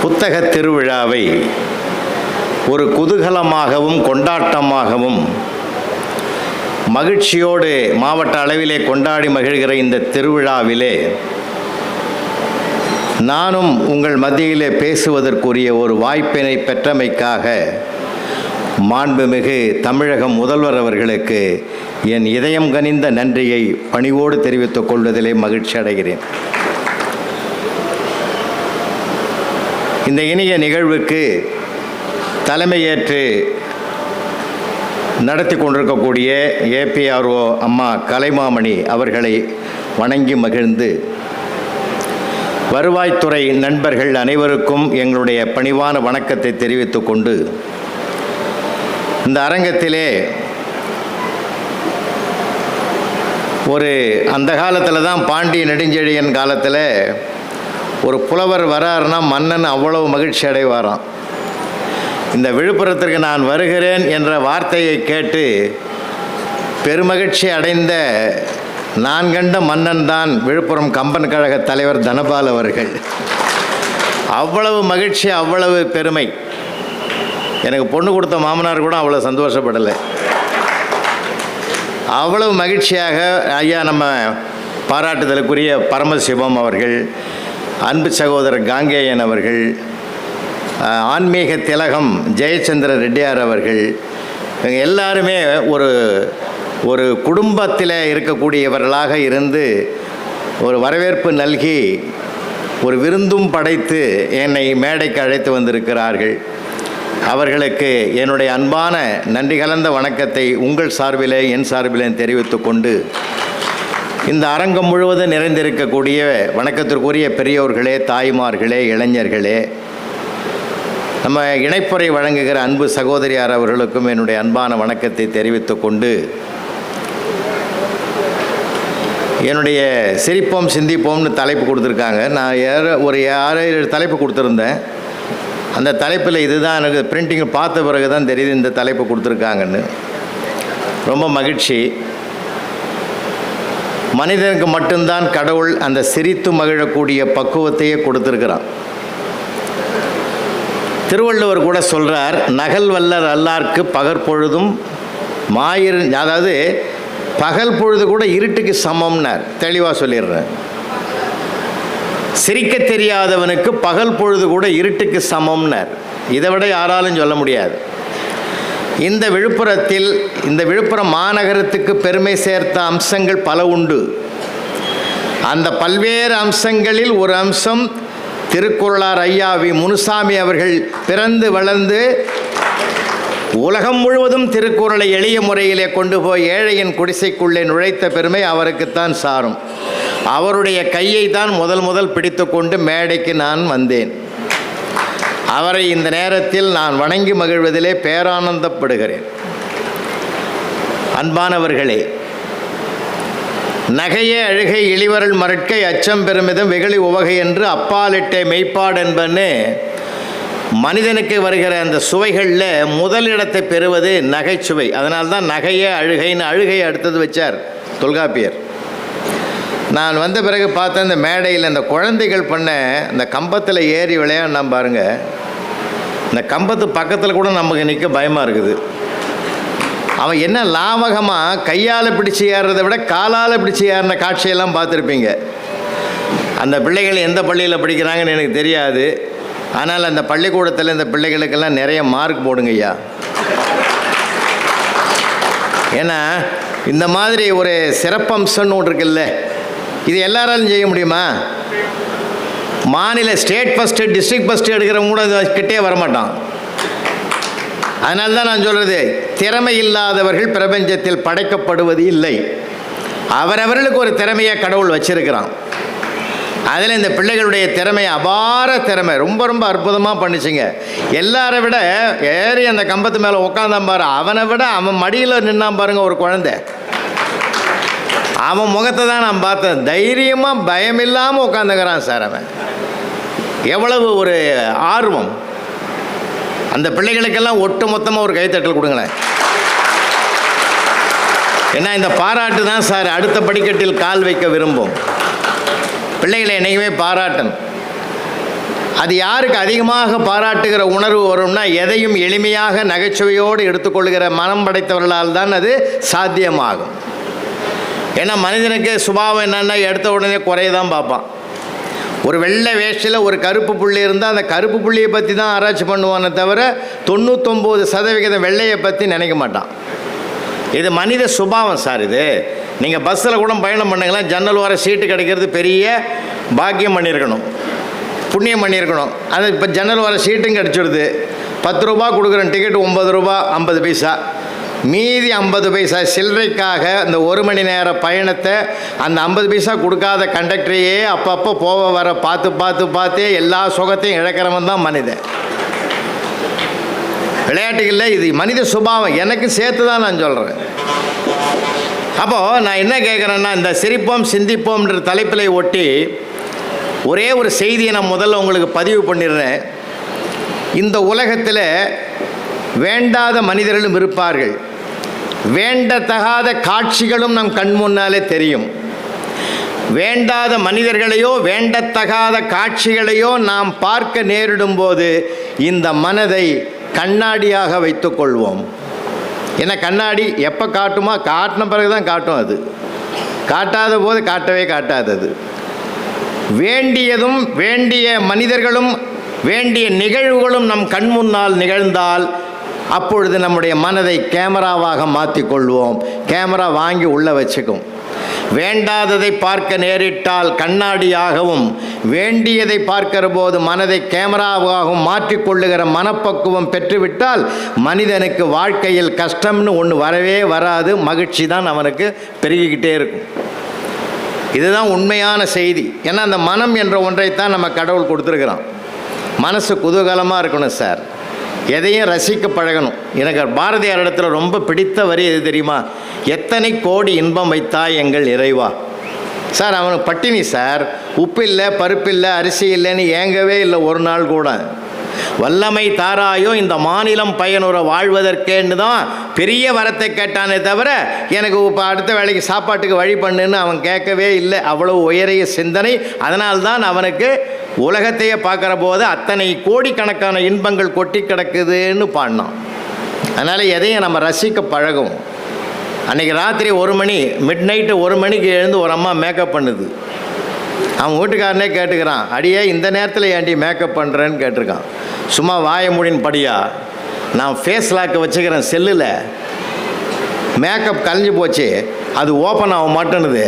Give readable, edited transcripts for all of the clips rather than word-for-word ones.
புத்தக திருவிழாவை ஒரு குதூகலமாகவும் கொண்டாட்டமாகவும் மகிழ்ச்சியோடு மாவட்ட அளவிலே கொண்டாடி மகிழ்கிற இந்த திருவிழாவிலே நானும் உங்கள் மத்தியிலே பேசுவதற்குரிய ஒரு வாய்ப்பினை பெற்றமைக்காக மாண்புமிகு தமிழக முதல்வர் அவர்களுக்கு என் இதயம் கனிந்த நன்றியை பணிவோடு தெரிவித்துக் கொள்வதிலே மகிழ்ச்சி அடைகிறேன். இந்த இனிய நிகழ்வுக்கு தலைமையேற்று நடத்தி கொண்டிருக்கக்கூடிய ஏபிஆர்ஓ அம்மா கலைமாமணி அவர்களை வணங்கி மகிழ்ந்து, வருவாய்த்துறை நண்பர்கள் அனைவருக்கும் எங்களுடைய பணிவான வணக்கத்தை தெரிவித்துக் கொண்டு, இந்த அரங்கத்திலே அந்த காலத்தில் தான் பாண்டிய நெடுஞ்செழியன் காலத்தில் ஒரு புலவர் வராருன்னா மன்னன் அவ்வளவு மகிழ்ச்சி அடைவாராம். இந்த விழுப்புரத்திற்கு நான் வருகிறேன் என்ற வார்த்தையை கேட்டு பெருமகிழ்ச்சி அடைந்த நான் கண்ட மன்னன் தான் விழுப்புரம் கம்பன் கழக தலைவர் தனபால் அவர்கள். அவ்வளவு மகிழ்ச்சி, அவ்வளவு பெருமை. எனக்கு பொண்ணு கொடுத்த மாமனார் கூட அவ்வளோ சந்தோஷப்படலை. அவ்வளவு மகிழ்ச்சியாக ஐயா நம்ம பாராட்டுதலுக்குரிய பரமசிவம் அவர்கள், அன்பு சகோதரர் காங்கேயன் அவர்கள், ஆன்மீக திலகம் ஜெயச்சந்திர ரெட்டியார் அவர்கள், எல்லாருமே ஒரு குடும்பத்தில் இருக்கக்கூடியவர்களாக இருந்து ஒரு வரவேற்பு நல்கி ஒரு விருந்தும் படைத்து என்னை மேடைக்கு அழைத்து வந்திருக்கிறார்கள். அவர்களுக்கு என்னுடைய அன்பான நன்றி கலந்த வணக்கத்தை உங்கள் சார்பிலே என் சார்பிலே தெரிவித்து கொண்டு, இந்த அரங்கம் முழுவதும் நிறைந்திருக்கக்கூடிய வணக்கத்திற்குரிய பெரியோர்களே, தாய்மார்களே, இளைஞர்களே, நம்ம இணைப்புரை வழங்குகிற அன்பு சகோதரியார் அவர்களுக்கும் என்னுடைய அன்பான வணக்கத்தை தெரிவித்து கொண்டு, என்னுடைய சிரிப்போம் சிந்திப்போம்னு தலைப்பு கொடுத்துருக்காங்க. நான் ஒரு 6-7 தலைப்பு கொடுத்துருந்தேன். அந்த தலைப்பில் இதுதான் எனக்கு பிரிண்டிங் பார்த்த பிறகு தான் தெரியுது இந்த தலைப்பு கொடுத்துருக்காங்கன்னு. ரொம்ப மகிழ்ச்சி. மனிதனுக்கு மட்டும்தான் கடவுள் அந்த சிரித்து மகிழக்கூடிய பக்குவத்தையே கொடுத்துருக்கிறான். திருவள்ளுவர் கூட சொல்கிறார், நகல் வல்லர் அல்லார்க்கு பகற்பொழுதும் மாயிரு, அதாவது பகல் பொழுது கூட இருட்டுக்கு சமம்னார். தெளிவாக சொல்லிடுறேன். சிரிக்க தெரியாதவனுக்கு பகல் பொழுது கூட இருட்டுக்கு சமம்னார். இதை விட யாராலும் சொல்ல முடியாது. இந்த விழுப்புரம் மாநகரத்துக்கு பெருமை சேர்த்த அம்சங்கள் பல உண்டு. அந்த பல்வேறு அம்சங்களில் ஒரு அம்சம் திருக்குறளார் ஐயா வி முனுசாமி அவர்கள் பிறந்து வளர்ந்து உலகம் முழுவதும் திருக்குறளை எளிய முறையிலே கொண்டு போய் ஏழையின் குடிசைக்குள்ளே நுழைத்த பெருமை அவருக்குத்தான் சாரும். அவருடைய கையை தான் முதல் பிடித்து கொண்டு மேடைக்கு நான் வந்தேன். அவரை இந்த நேரத்தில் நான் வணங்கி மகிழ்வதிலே பேரானந்தப்படுகிறேன். அன்பானவர்களே, நகையே அழுகை இளிவரல் மறட்கை அச்சம் பெருமிதம் வெகுளி உவகை என்று அப்பாலிட்டே மெய்ப்பாடு என்பன்னு மனிதனுக்கு வருகிற அந்த சுவைகளில் முதலிடத்தை பெறுவது நகைச்சுவை. அதனால்தான் நகையே அழுகைன்னு அழுகையை அடுத்தது வச்சார் தொல்காப்பியர். நான் வந்த பிறகு பார்த்தேன், இந்த மேடையில் இந்த குழந்தைகள் பண்ண இந்த கம்பத்தில் ஏறி விளையாடினா பாருங்கள், இந்த கம்பத்து பக்கத்தில் கூட நமக்கு நிற்க பயமாக இருக்குது. அவன் என்ன லாவகமாக கையால் பிடிச்சி ஏறுறதை விட காலால் பிடிச்சி ஏறின காட்சியெல்லாம் பார்த்துருப்பீங்க. அந்த பிள்ளைகள் எந்த பள்ளியில் படிக்கிறாங்கன்னு எனக்கு தெரியாது. ஆனால் அந்த பள்ளிக்கூடத்தில் இந்த பிள்ளைகளுக்கெல்லாம் நிறைய மார்க் போடுங்க ஐயா. ஏன்னா இந்த மாதிரி ஒரு சிறப்பம்சம்னு ஒன்று இருக்குல்ல, இது எல்லாராலும் செய்ய முடியுமா? மாநில ஸ்டேட் ஃபஸ்ட்டு டிஸ்ட்ரிக்ட் ஃபஸ்ட்டு எடுக்கிறவங்க கூட கிட்டே வரமாட்டான். அதனால தான் நான் சொல்கிறது, திறமை இல்லாதவர்கள் பிரபஞ்சத்தில் படைக்கப்படுவது இல்லை. அவரவர்களுக்கு ஒரு திறமையை கடவுள் வச்சிருக்கிறான். அதில் இந்த பிள்ளைகளுடைய திறமை அபார திறமை, ரொம்ப அற்புதமாக பண்ணிச்சுங்க. எல்லாரை விட ஏறி அந்த கம்பத்து மேலே உட்காந்தான் பாரு, அவனை விட அவன் மடியில் நின்னான் பாருங்க ஒரு குழந்தை. அவன் முகத்தை தான் நான் பார்த்தேன். தைரியமாக பயமில்லாமல் உட்காந்துக்கிறான் சார். அவன் எவ்வளவு ஒரு ஆர்வம். அந்த பிள்ளைகளுக்கெல்லாம் ஒட்டு மொத்தமாக ஒரு கைத்தட்டல் கொடுங்களேன். ஏன்னா இந்த பாராட்டு தான் சார் அடுத்த படிக்கட்டில் கால் வைக்க விரும்பும். பிள்ளைகளை என்னைக்குமே பாராட்டணும். அது யாருக்கு அதிகமாக பாராட்டுகிற உணர்வு வரும்னா, எதையும் எளிமையாக நகைச்சுவையோடு எடுத்துக்கொள்கிற மனம் படைத்தவர்களால் தான் அது சாத்தியமாகும். ஏன்னா மனிதனுக்கு சுபாவம் என்னென்னா, எடுத்த உடனே குறையதான் பார்ப்பான். ஒரு வெள்ளை வேஷ்டியில் ஒரு கருப்பு புள்ளி இருந்தால் அந்த கருப்பு புள்ளியை பற்றி தான் ஆராய்ச்சி பண்ணுவானே தவிர 99% வெள்ளையை பற்றி நினைக்க மாட்டான். இது மனித சுபாவம் சார். இது நீங்கள் பஸ்ஸில் கூட பயணம் பண்ணுங்களா, ஜன்னல் வர சீட்டு கிடைக்கிறது பெரிய பாக்கியம் பண்ணியிருக்கணும், புண்ணியம் பண்ணியிருக்கணும். அது இப்போ ஜன்னல் வர சீட்டும் கிடச்சிடுது. 10 ரூபா கொடுக்குறேன் டிக்கெட், 9 ரூபா 50 பைசா. மீதி 50 பைசா சில்லறைக்காக அந்த 1 மணி நேர பயணத்தை அந்த 50 பைசா கொடுக்காத கண்டக்டரையே அப்பப்போ போக வர பார்த்தே எல்லா சுகத்தையும் இழக்கிறவன் தான் மனிதன். விளையாட்டுகளில் இது மனித சுபாவம், எனக்கு சேர்த்து தான் நான் சொல்கிறேன். அப்போது நான் என்ன கேட்குறேன்னா, இந்த சிரிப்போம் சிந்திப்போம்ன்ற தலைப்பிலை ஒட்டி ஒரே ஒரு செய்தியை நான் முதல்ல உங்களுக்கு பதிவு பண்ணிடுறேன். இந்த உலகத்தில் வேண்டாத மனிதர்களும் இருப்பார்கள், வேண்டத்தகாத காட்சிகளும் நம் கண் முன்னாலே தெரியும். வேண்டாத மனிதர்களையோ வேண்டத்தகாத காட்சிகளையோ நாம் பார்க்க நேரிடும் போது இந்த மனதை கண்ணாடியாக வைத்துக்கொள்வோம். ஏன்னா கண்ணாடி எப்போ காட்டுமா, காட்டின பிறகு தான் காட்டும். அது காட்டாத போது காட்டவே காட்டாதது. வேண்டியதும் வேண்டிய மனிதர்களும் வேண்டிய நிகழ்வுகளும் நம் கண் முன்னால் நிகழ்ந்தால் அப்பொழுது நம்முடைய மனதை கேமராவாக மாற்றிக்கொள்வோம். கேமரா வாங்கி உள்ளே வச்சுக்கும். வேண்டாததை பார்க்க நேரிட்டால் கண்ணாடியாகவும், வேண்டியதை பார்க்கிற போது மனதை கேமராவாகவும் மாற்றிக்கொள்ளுகிற மனப்பக்குவம் பெற்றுவிட்டால் மனிதனுக்கு வாழ்க்கையில் கஷ்டம்னு ஒன்று வரவே வராது. மகிழ்ச்சி தான் அவனுக்கு பெருகிக்கிட்டே இருக்கும். இதுதான் உண்மையான செய்தி. ஏன்னா அந்த மனம் என்ற ஒன்றைத்தான் நம்ம கடவுள் கொடுத்துருக்குறான். மனசு குதூகலமாக இருக்கணும் சார், எதையும் ரசிக்க பழகணும். எனக்கு பாரதியார் இடத்துல ரொம்ப பிடித்த வரி எது தெரியுமா? எத்தனை கோடி இன்பம் வைத்தாய் எங்கள் இறைவா. சார் அவனுக்கு பட்டினி சார், உப்பு இல்லை பருப்பு இல்லை அரிசி இல்லைன்னு ஏங்கவே இல்லை ஒரு நாள் கூட. வல்லமை தாராயோ இந்த மாநிலம் பயனுற வாழ்வதற்கேன்னு தான் பெரிய வரத்தை கேட்டானே தவிர எனக்கு இப்போ அடுத்த வேலைக்கு சாப்பாட்டுக்கு வழி பண்ணுன்னு அவன் கேட்கவே இல்லை. அவ்வளோ உயரிய சிந்தனை. அதனால்தான் அவனுக்கு உலகத்தையே பார்க்குற போது அத்தனை கோடிக்கணக்கான இன்பங்கள் கொட்டி கிடக்குதுன்னு பாடினான். அதனால் எதையும் நம்ம ரசிக்க பழகும். அன்றைக்கி ராத்திரி 1 மணி, மிட் நைட்டு 1 மணிக்கு எழுந்து ஒரு அம்மா மேக்கப் பண்ணுது. அவன் வீட்டுக்காரனே கேட்டுக்கிறான், அடியே இந்த நேரத்தில் ஏன்டி மேக்கப் பண்ணுறேன்னு கேட்டிருக்கான். சும்மா வாய மூடின்னு படியா, நான் ஃபேஸ் லாக்கை வச்சுக்கிறேன் செல்லில், மேக்கப் கலைஞ்சி போச்சு, அது ஓப்பன் ஆக மாட்டேனுது,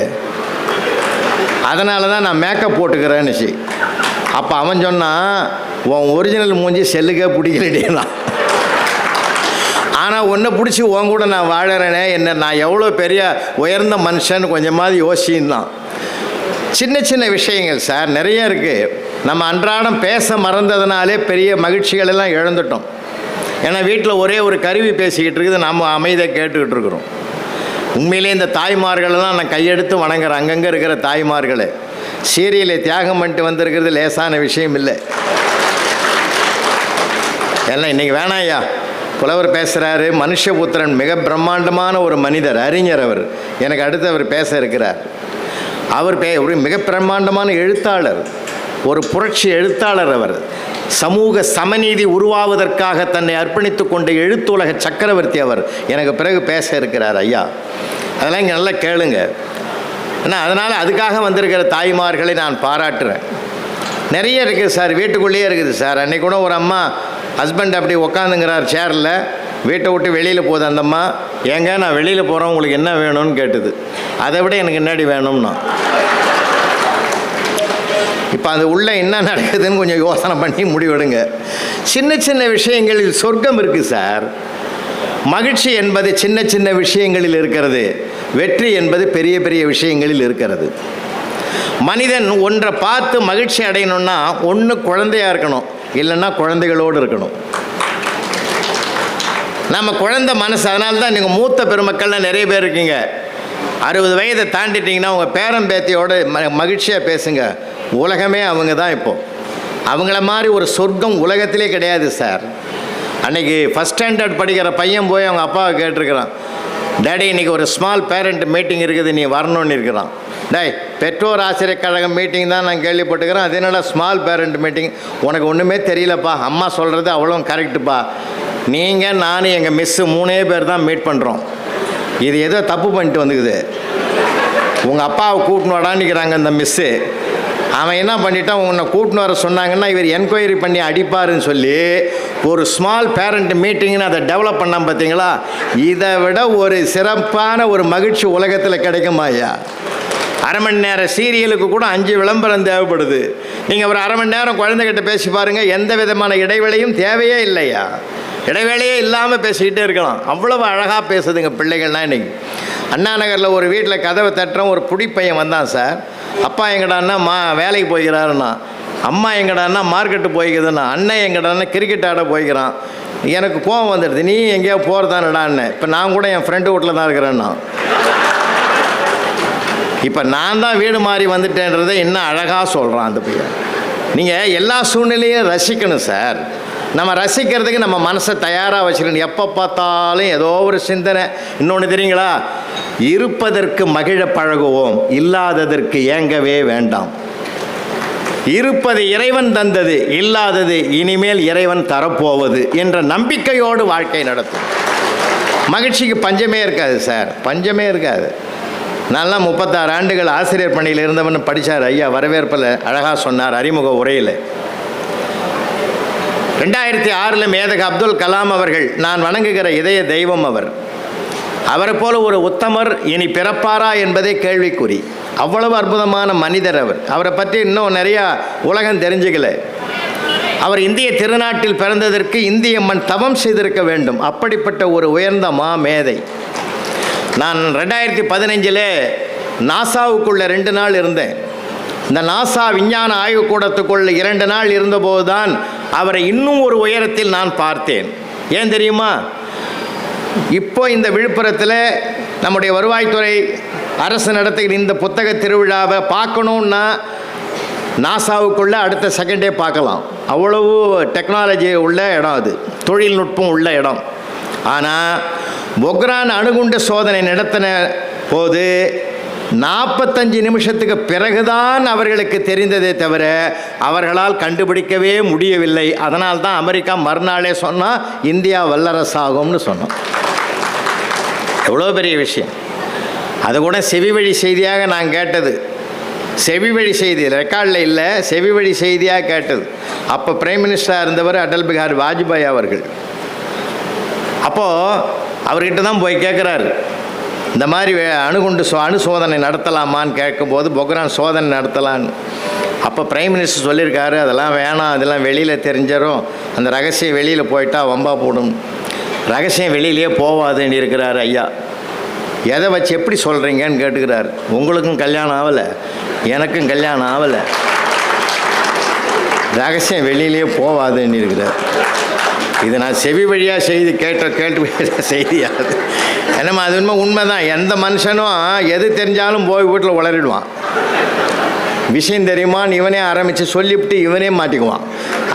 அதனால தான் நான் மேக்கப் போட்டுக்கிறேன்னுச்சு. அப்போ அவன் சொன்னான், உன் ஒரிஜினல் மூஞ்சி செல்லுக்கே பிடிக்கலடினா, ஆனால் உன்னை பிடிச்சி உன் கூட நான் வாழறேனே, என்ன நான் எவ்வளோ பெரிய உயர்ந்த மனுஷன்னு கொஞ்சமாவது யோசின்னா. சின்ன சின்ன விஷயங்கள் சார் நிறைய இருக்குது. நம்ம அன்றாடம் பேச மறந்ததுனாலே பெரிய மகிழ்ச்சிகள் எல்லாம் இழந்துட்டோம். ஏன்னா வீட்டில் ஒரே ஒரு கருவி பேசிக்கிட்டு இருக்குது, நம்ம அமைதியாக கேட்டுக்கிட்டு இருக்கிறோம். உண்மையிலே இந்த தாய்மார்களெல்லாம் நான் கையெடுத்து வணங்குறேன். அங்கங்கே இருக்கிற தாய்மார்களை சீரியலை தியாகம் பண்ணிட்டு வந்திருக்கிறது லேசான விஷயம் இல்லை. எல்லாம் இன்றைக்கி வேணாயா, புலவர் பேசுகிறாரு, மனுஷபுத்திரன் மிக பிரம்மாண்டமான ஒரு மனிதர், அறிஞர். அவர் எனக்கு அடுத்து அவர் பேச இருக்கிறார். அவர் ஒரு மிக பிரம்மாண்டமான எழுத்தாளர், ஒரு புரட்சி எழுத்தாளர். அவர் சமூக சமநீதி உருவாவதற்காக தன்னை அர்ப்பணித்து கொண்ட எழுத்துலக சக்கரவர்த்தி. அவர் எனக்கு பிறகு பேச இருக்கிறார். ஐயா அதெல்லாம் இங்கே நல்லா கேளுங்க. ஏன்னா அதனால் அதுக்காக வந்திருக்கிற தாய்மார்களை நான் பாராட்டுறேன். நிறைய இருக்குது சார், வீட்டுக்குள்ளேயே இருக்குது சார். அன்றைக்கி கூட ஒரு அம்மா ஹஸ்பண்ட் அப்படி உக்காந்துங்கிறார் சேரில், வீட்டை விட்டு வெளியில் போகுது அந்த அம்மா. ஏங்க நான் வெளியில் போகிறேன், உங்களுக்கு என்ன வேணும்னு கேட்டுது. அதை விட எனக்கு என்னடி வேணும்னா, இப்போ அது உள்ளே என்ன நடக்குதுன்னு கொஞ்சம் யோசனை பண்ணி முடிவெடுங்க. சின்ன சின்ன விஷயங்களில் சொர்க்கம் இருக்குது சார். மகிழ்ச்சி என்பது சின்ன சின்ன விஷயங்களில் இருக்கிறது, வெற்றி என்பது பெரிய பெரிய விஷயங்களில் இருக்கிறது. மனிதன் ஒன்றை பார்த்து மகிழ்ச்சி அடையணும்னா ஒன்று குழந்தையாக இருக்கணும், இல்லைன்னா குழந்தைகளோடு இருக்கணும். நம்ம குழந்தை மனசு. அதனால தான் நீங்கள் மூத்த பெருமக்கள்லாம் நிறைய பேர் இருக்கீங்க. 60 வயதை தாண்டிட்டிங்கன்னா உங்கள் பேரன் பேத்தியோட மகிழ்ச்சியாக பேசுங்க. உலகமே அவங்க தான். இப்போது அவங்கள மாதிரி ஒரு சொர்க்கம் உலகத்திலே கிடையாது சார். அன்றைக்கி ஃபஸ்ட் ஸ்டாண்டர்ட் படிக்கிற பையன் போய் அவங்க அப்பாவை கேட்டிருக்கிறான், டேடி இன்றைக்கி ஒரு ஸ்மால் பேரண்ட் மீட்டிங் இருக்குது, நீ வரணும்னு இருக்கிறான். டேய், பெற்றோர் ஆசிரியர் கழகம் மீட்டிங் தான் நான் கேள்விப்பட்டுக்கிறேன், அது என்னடா ஸ்மால் பேரண்ட் மீட்டிங்? உனக்கு ஒன்றுமே தெரியலப்பா, அம்மா சொல்கிறது அவ்வளோ கரெக்டுப்பா. நீங்கள் நான் எங்கள் மிஸ்ஸு 3 பேர் தான் மீட் பண்ணுறோம். இது ஏதோ தப்பு பண்ணிட்டு வந்துக்குது. உங்கள் அப்பாவை கூட்டின்னு வடான்னுக்கிறாங்க இந்த மிஸ்ஸு. அவன் என்ன பண்ணிட்டான், உன்னை கூட்டின்னு வர சொன்னாங்கன்னா இவர் என்கொயரி பண்ணி அடிப்பாருன்னு சொல்லி ஒரு ஸ்மால் பேரண்ட் மீட்டிங்னு அதை டெவலப் பண்ணான். பார்த்தீங்களா? இதை விட ஒரு சிறப்பான ஒரு மகிழ்ச்சி உலகத்தில் கிடைக்குமா ஐயா? அரை மணி நேரம் சீரியலுக்கு கூட 5 விளம்பரம் தேவைப்படுது. நீங்கள் ஒரு அரை மணி நேரம் குழந்தைகிட்ட பேசி பாருங்கள், எந்த விதமான இடைவெளியும் தேவையே இல்லையா? இடைவேளையே இல்லாமல் பேசிக்கிட்டே இருக்கலாம். அவ்வளவு அழகாக பேசுதுங்க பிள்ளைகள்லாம். இன்றைக்கி அண்ணா நகரில் ஒரு வீட்டில் கதவை தட்டுறோம், ஒரு புடிப்பையன் வந்தான். சார், அப்பா எங்கடான்னா வேலைக்கு போய்க்கிறாருன்னா, அம்மா எங்கடான்னா மார்க்கெட்டு போய்க்குதுன்னா, அண்ணன் எங்கடான்னா கிரிக்கெட் ஆட போய்க்கிறான். எனக்கு கோவம் வந்துடுது, நீ எங்கேயோ போகிறதானடான்னு. இப்போ நான் கூட என் ஃப்ரெண்டு வீட்டில் தான் இருக்கிறேன்னா, இப்போ நான் தான் வீடு மாறி வந்துட்டேன்றதை இன்னும் அழகாக சொல்கிறான் அந்த பையன். நீங்கள் எல்லா சூழ்நிலையும் ரசிக்கணும் சார். நம்ம ரசிக்கிறதுக்கு நம்ம மனசை தயாராக வச்சுக்கணும். எப்போ பார்த்தாலும் ஏதோ ஒரு சிந்தனை. இன்னொன்று தெரியுங்களா? இருப்பதற்கு மகிழ பழகுவோம், இல்லாததற்கு ஏங்கவே வேண்டாம். இருப்பது இறைவன் தந்தது, இல்லாதது இனிமேல் இறைவன் தரப்போவது என்ற நம்பிக்கையோடு வாழ்க்கை நடத்தும். மகிழ்ச்சிக்கு பஞ்சமே இருக்காது சார், பஞ்சமே இருக்காது. நல்லா 36 ஆண்டுகள் ஆசிரியர் பணியில் இருந்தவன் படித்தார் ஐயா. வரவேற்பில் அழகாக சொன்னார் அறிமுக உரையில். 2006 மேதக அப்துல் கலாம் அவர்கள் நான் வணங்குகிற இதய தெய்வம் அவர். அவரை போல ஒரு உத்தமர் இனி பிறப்பாரா என்பதே கேள்விக்குறி. அவ்வளவு அற்புதமான மனிதர் அவர். அவரை பற்றி இன்னும் நிறையா உலகம் தெரிஞ்சுக்கல. அவர் இந்திய திருநாட்டில் பிறந்ததற்கு இந்திய மண் தவம் செய்திருக்க வேண்டும். அப்படிப்பட்ட ஒரு உயர்ந்த மேதை. நான் 2015 நாசாவுக்குள்ள 2 நாள் இருந்தேன். இந்த நாசா விஞ்ஞான ஆய்வுக்கூடத்துக்குள் 2 நாள் இருந்தபோது தான் அவரை இன்னும் ஒரு உயரத்தில் நான் பார்த்தேன். ஏன் தெரியுமா? இப்போ இந்த விழுப்புரத்தில் நம்முடைய வருவாய்த்துறை அரசு நடத்துகிற இந்த புத்தக திருவிழாவை பார்க்கணுன்னா நாசாவுக்குள்ளே அடுத்த செகண்டே பார்க்கலாம். அவ்வளவு டெக்னாலஜி உள்ள இடம், அது தொழில்நுட்பம் உள்ள இடம். ஆனால் பொக்ரான் அணுகுண்டு சோதனை நடத்தின போது 45 நிமிஷத்துக்கு பிறகுதான் அவர்களுக்கு தெரிந்ததே தவிர அவர்களால் கண்டுபிடிக்கவே முடியவில்லை. அதனால் தான் அமெரிக்கா மறுநாளே சொன்னால் இந்தியா வல்லரசாகும்னு சொன்னோம். எவ்வளோ பெரிய விஷயம். அது கூட செவி வழி செய்தியாக நான் கேட்டது. செவி வழி செய்தி, ரெக்கார்டில் இல்லை, செவி வழி செய்தியாக கேட்டது. அப்போ பிரைம் மினிஸ்டராக இருந்தவர் அடல் பிகாரி வாஜ்பாய் அவர்கள். அப்போது அவர்கிட்ட தான் போய் கேட்குறாரு, இந்த மாதிரி அணுகுண்டு அணுசோதனை நடத்தலாமான்னு கேட்கும்போது பொக்ரான் சோதனை நடத்தலான்னு. அப்போ பிரைம் மினிஸ்டர் சொல்லியிருக்காரு, அதெல்லாம் வேணாம், அதெல்லாம் வெளியில் தெரிஞ்சிடும், அந்த ரகசியம் வெளியில் போயிட்டா வம்பா போடும். ரகசியம் வெளியிலே போவாதுன்னு இருக்கிறார் ஐயா. எதை வச்சு எப்படி சொல்கிறீங்கன்னு கேட்டுக்கிறார். உங்களுக்கும் கல்யாணம் ஆகலை, எனக்கும் கல்யாணம் ஆகலை, ரகசியம் வெளியிலே போவாதுன்னு இருக்கிறார். இது நான் செவி வழியாக செய்தி கேட்டு செய்தியாது. என்னம்மா அது உண்மை தான். எந்த மனுஷனும் எது தெரிஞ்சாலும் போய் வீட்டில் உளறிடுவான். விஷயம் தெரியுமான்னு இவனே ஆரம்பித்து சொல்லிவிட்டு இவனே மாட்டிக்குவான்.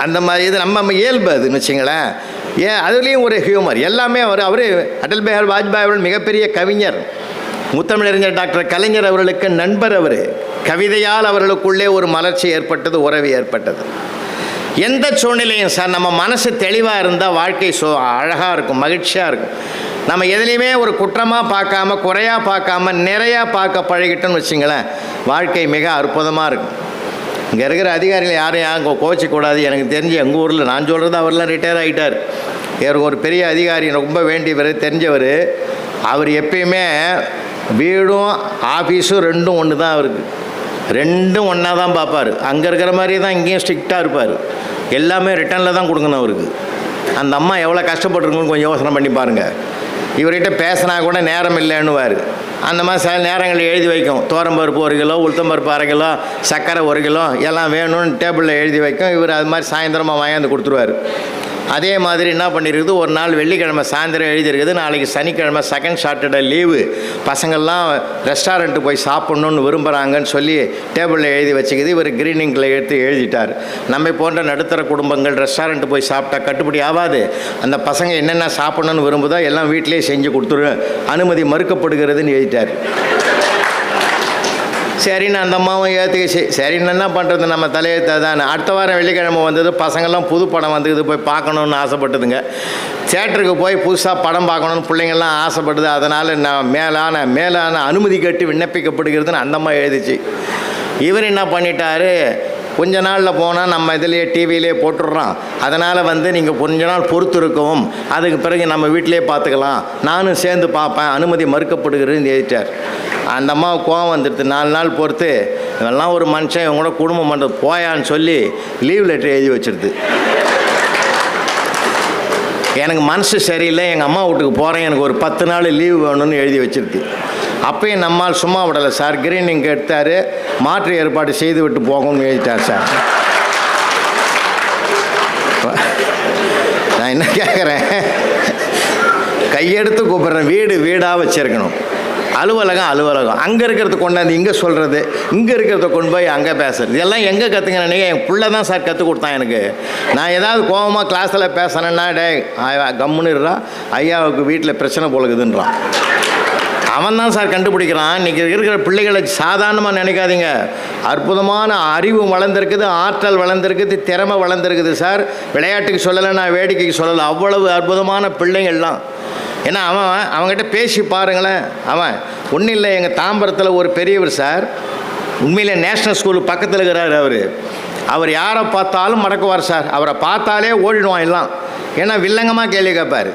அந்த மாதிரி இது நம்ம இயல்பு அதுன்னு வச்சுங்களேன். அதுலேயும் ஒரு ஹியூமர் எல்லாமே. அவர் அடல் பிகாரி வாஜ்பாய் அவர்கள் மிகப்பெரிய கவிஞர், முத்தமிழறிஞர் டாக்டர் கலைஞர் அவர்களுக்கு நண்பர். அவர் கவிதையால் அவர்களுக்குள்ளே ஒரு மலர்ச்சி ஏற்பட்டது, உறவு ஏற்பட்டது. எந்த சூழ்நிலையும் சார் நம்ம மனசு தெளிவாக இருந்தால் வாழ்க்கை அழகாக இருக்கும், மகிழ்ச்சியாக இருக்கும். நம்ம எதுலேயுமே ஒரு குற்றமாக பார்க்காம, குறையாக பார்க்காம, நிறையாக பார்க்க பழகிட்டோன்னு வச்சுங்களேன், வாழ்க்கை மிக அற்புதமாக இருக்கும். இங்கே இருக்கிற அதிகாரிகள் யாரும் கோச்சிக்கூடாது. எனக்கு தெரிஞ்சு எங்கள் ஊரில் நான் சொல்கிறது, அவர்லாம் ரிட்டையர் ஆகிட்டார். இவருக்கு ஒரு பெரிய அதிகாரி ரொம்ப வேண்டியவர், தெரிஞ்சவர். அவர் எப்பயுமே வீடும் ஆஃபீஸும் ரெண்டும் ஒன்று தான். அவருக்கு ரெண்டும் ஒன்றா தான் பார்ப்பார். அங்கே இருக்கிற மாதிரி தான் இங்கேயும் ஸ்ட்ரிக்டாக இருப்பார். எல்லாமே ரிட்டனில் தான் கொடுக்கணும் அவருக்கு. அந்த அம்மா எவ்வளோ கஷ்டப்பட்டுருக்குன்னு கொஞ்சம் யோசனை பண்ணி பாருங்கள். இவர்கிட்ட பேசினா கூட நேரம் இல்லைன்னுவார். அந்த மாதிரி சில நேரங்களில் எழுதி வைக்கும், தோரம்பருப்பு 1 கிலோ, உளுத்தம்பருப்பு 1/2 கிலோ, சர்க்கரை 1 கிலோ எல்லாம் வேணும்னு டேபிளில் எழுதி வைக்கும். இவர் அது மாதிரி சாயந்தரமாக வாங்கி கொடுத்துருவார். அதே மாதிரி என்ன பண்ணியிருக்குது, ஒரு நாள் வெள்ளிக்கிழமை சாயந்தரம் எழுதியிருக்குது, நாளைக்கு சனிக்கிழமை செகண்ட் சாட்டர்டே லீவு, பசங்கள்லாம் ரெஸ்டாரண்ட்டு போய் சாப்பிட்ணுன்னு விரும்புகிறாங்கன்னு சொல்லி டேபிளில் எழுதி வச்சுக்குது. இவர் கிரீனிங்கில் எடுத்து எழுதிட்டார். நம்ம போன்ற நடுத்தர குடும்பங்கள் ரெஸ்டாரண்ட்டு போய் சாப்பிட்டா கட்டுப்படி ஆகாது. அந்த பசங்க என்னென்ன சாப்பிட்ணுன்னு விரும்புதோ எல்லாம் வீட்டிலே செஞ்சு கொடுத்துரு, அனுமதி மறுக்கப்படுகிறதுன்னு எழுதிட்டார். சரின்னு அந்த அம்மாவும் ஏற்றுக்கிச்சு. சரின்னு என்ன பண்ணுறது, நம்ம தலையெழுத்து தான். அடுத்த வாரம் வெள்ளிக்கிழமை வந்தது, பசங்கள்லாம் புது படம் வந்தது, போய் பார்க்கணுன்னு ஆசைப்பட்டுதுங்க. தியேட்டருக்கு போய் புதுசாக படம் பார்க்கணுன்னு பிள்ளைங்கள்லாம் ஆசைப்படுது. அதனால் நான் மேலான அனுமதி கேட்டு விண்ணப்பிக்கப்படுகிறதுன்னு அந்த அம்மா எழுதிச்சு. இவர் என்ன பண்ணிட்டாரு, கொஞ்ச நாளில் போனால் நம்ம இதிலேயே டிவியிலே போட்டுடுறோம், அதனால் நீங்கள் கொஞ்ச நாள் பொறுத்து இருக்கவும், அதுக்கு பிறகு நம்ம வீட்டிலே பார்த்துக்கலாம், நானும் சேர்ந்து பார்ப்பேன், அனுமதி மறுக்கப்படுகிறதுன்னு எழுதிட்டார். அந்த அம்மாவுக்கு கோவம் வந்துடுது. 4 நாள் பொறுத்து, இவெல்லாம் ஒரு மனுஷன், இவங்க கூட குடும்பம் பண்ணுறது போயான்னு சொல்லி லீவ் லெட்டர் எழுதி வச்சிருது. எனக்கு மனசு சரியில்லை, எங்கள் அம்மா வீட்டுக்கு போகிறேன், எனக்கு ஒரு 10 நாள் லீவு வேணும்னு எழுதி வச்சிருக்கு. அப்பயும் நம்மால் சும்மா விடலை சார், கிரீனிங் எடுத்தார், மாற்று ஏற்பாடு செய்து விட்டு போகணும்னு எழுதிட்டார் சார். நான் என்ன கேட்குறேன், கையெடுத்து கூப்பிட்றேன், வீடாக வச்சுருக்கணும், அலுவலகம் அங்கே இருக்கிறத கொண்டாந்து இங்கே சொல்கிறது, இங்கே இருக்கிறத கொண்டு போய் அங்கே பேசுறது, இதெல்லாம் எங்கே கற்றுக்கிறேன்? என் பிள்ளை தான் சார் கற்றுக் கொடுத்தான் எனக்கு. நான் ஏதாவது கோபமாக கிளாஸில் பேசுனேன்னா, கம்முன்னுறான், ஐயாவுக்கு வீட்டில் பிரச்சனை போலக்குதுன்றான். அவன் தான் சார் கண்டுபிடிக்கிறான். இன்றைக்கி இருக்கிற பிள்ளைகளை சாதாரணமாக நினைக்காதீங்க, அற்புதமான அறிவு வளர்ந்துருக்குது, ஆற்றல் வளர்ந்துருக்குது, திறமை வளர்ந்துருக்குது சார். விளையாட்டுக்கு சொல்லலை, நான் வேடிக்கைக்கு சொல்லலை, அவ்வளவு அற்புதமான பிள்ளைங்கள்லாம். ஏன்னா அவங்ககிட்ட பேசி பாருங்களேன். அவன் ஒன்றும் இல்லை, எங்கள் தாம்பரத்தில் ஒரு பெரியவர் சார், உண்மையிலே நேஷ்னல் ஸ்கூலு பக்கத்தில் இருக்கிறார். அவர் யாரை பார்த்தாலும் மடக்குவார் சார். அவரை பார்த்தாலே ஓடிடுவான் எல்லாம். ஏன்னா வில்லங்கமாக கேள்வி கேட்பார்,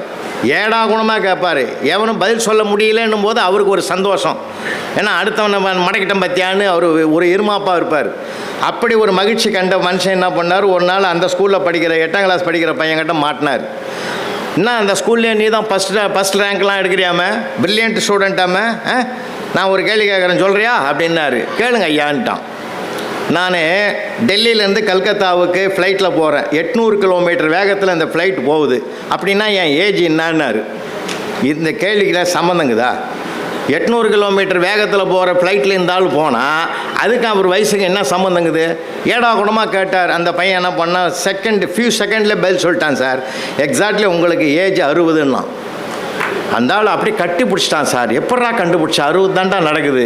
ஏடா குணமாக கேட்பார். எவனும் பதில் சொல்ல முடியலன்னும் போது அவருக்கு ஒரு சந்தோஷம். ஏன்னா அடுத்தவனை மடக்கிட்டம் பற்றியான்னு அவர் ஒரு இருமாப்பாக இருப்பார். அப்படி ஒரு மகிழ்ச்சி கண்ட மனுஷன் என்ன பண்ணார், ஒரு நாள் அந்த ஸ்கூலில் படிக்கிற 8ஆம் கிளாஸ் படிக்கிற பையன்கிட்ட மாட்டினார். என்ன அந்த ஸ்கூல்லேயே நீ தான் ஃபஸ்ட் ரேங்க்லாம் எடுக்கிறியாம, பிரில்லியன்ட் ஸ்டூடெண்ட்டாம, நான் ஒரு கேள்வி கேட்குறேன் சொல்கிறியா அப்படின்னாரு. கேளுங்க ஐயான்ட்டான். நான் டெல்லியிலேருந்து கல்கத்தாவுக்கு ஃப்ளைட்டில் போகிறேன், 800 கிலோமீட்டர் வேகத்தில் அந்த ஃப்ளைட் போகுது, அப்படின்னா என் ஏஜ் என்னான்னாரு. இந்த கேள்விக்கு சம்மந்தங்குதா? 800 கிலோமீட்டர் வேகத்தில் போகிற ஃப்ளைட்டில் இருந்தாலும் போனால் அதுக்கு அவர் வயசுக்கு என்ன சம்மந்தங்குது? ஏடா கூடமாக கேட்டார். அந்த பையன் என்ன பண்ணால் ஃபியூ செகண்டில் பதில் சொல்லிட்டான் சார், எக்ஸாக்ட்லி உங்களுக்கு ஏஜ் 60ன்னா. அந்த ஆள் அப்படி கட்டி பிடிச்சிட்டான் சார். எப்படா கண்டுபிடிச்சா? 60 தாண்டா நடக்குது.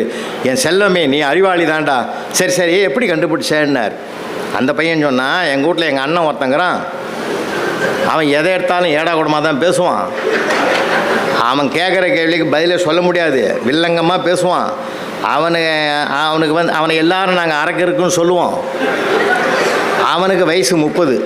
என் செல்லமே நீ அறிவாளி தாண்டா. சரி எப்படி கண்டுபிடிச்சேன்னார். அந்த பையன் சொன்னான், எங்கள் வீட்டில் எங்கள் அண்ணன் ஒருத்தங்கிறான், அவன் எதை எடுத்தாலும் ஏடா கூடமாக தான் பேசுவான். அவன் கேட்குற கேள்விக்கு பதிலே சொல்ல முடியாது, வில்லங்கமாக பேசுவான். அவனுக்கு அவனை எல்லாரும் நாங்கள் அரக்கிருக்குன்னு சொல்லுவோம். அவனுக்கு வயசு 30.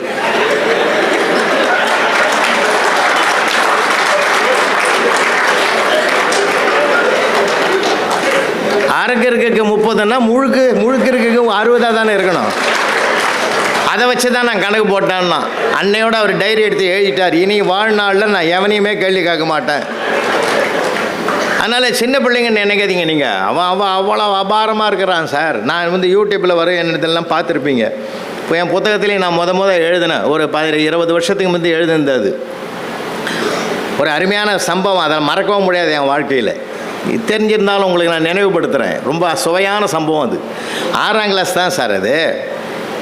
அரக்கிற்கு 30ன்னா முழுக்கு இருக்குக்கு 60 தானே இருக்கணும். அதை வச்சு தான் நான் கணக்கு போட்டேன்னா, அன்னையோட அவர் டைரி எடுத்து எழுதிட்டார், இனி வாழ்நாளில் நான் எவனையுமே கேள்வி கேட்க மாட்டேன். அதனால் சின்ன பிள்ளைங்கன்னு நினைக்காதீங்க நீங்கள். அவன் அவ்வளோ அபாரமாக இருக்கிறான் சார். நான் யூடியூப்பில் வர என்னதெல்லாம் பார்த்துருப்பீங்க. இப்போ என் புத்தகத்துலேயும் நான் முத எழுதினேன், ஒரு 20 வருஷத்துக்கு முந்தைய எழுதினது. ஒரு அருமையான சம்பவம், அதை மறக்கவும் முடியாது என் வாழ்க்கையில். தெரிஞ்சிருந்தாலும் உங்களுக்கு நான் நினைவுபடுத்துகிறேன். ரொம்ப சுவையான சம்பவம் அது. 6ஆம் கிளாஸ் தான் சார் அது.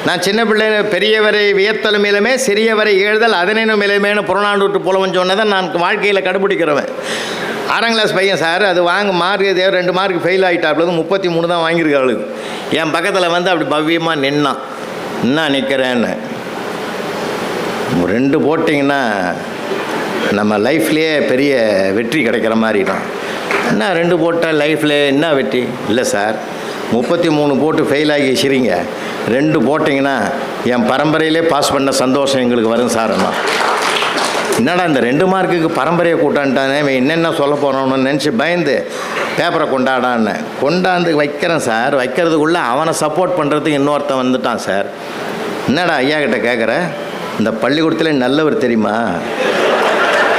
நான் சின்ன பிள்ளை, பெரியவரை வியத்தலும் மேலுமே சிறியவரை ஏழுதல் அதனேனும் மேலுமேனு புறநானூற்று புலவன் சொன்னதை நான் வாழ்க்கையில் கடைபிடிக்கிறவன். 6ஆம் கிளாஸ் பையன் சார். அது மார்க் 2 மார்க் ஃபெயில் ஆகிட்டாப்புல, 33 தான் வாங்கியிருக்காள். என் பக்கத்தில் அப்படி பவ்யமாக நின்னான். என்ன நிற்கிறேன்னு, 2 போட்டிங்கன்னா நம்ம லைஃப்லேயே பெரிய வெற்றி கிடைக்கிற மாதிரி தான். என்ன 2 போட்டால் லைஃப்பில் என்ன வெற்றி? இல்லை சார், 33 போட்டு ஃபெயில் ஆகி சரிங்க, 2 போட்டிங்கன்னா என் பரம்பரையிலே பாஸ் பண்ண சந்தோஷம் எங்களுக்கு வரும் சார். என்னடா இந்த 2 மார்க்குக்கு பரம்பரையை கூட்டான்ட்டானே, என்னென்ன சொல்ல போகிறோன்னு நினச்சி பயந்து பேப்பரை கொண்டாந்து வைக்கிறேன் சார். வைக்கிறதுக்குள்ளே அவனை சப்போர்ட் பண்ணுறதுக்கு இன்னொருத்தன் வந்துட்டான் சார். என்னடா ஐயா கிட்ட கேட்குற, இந்த பள்ளிக்கூடத்தில் நல்லவர் தெரியுமா?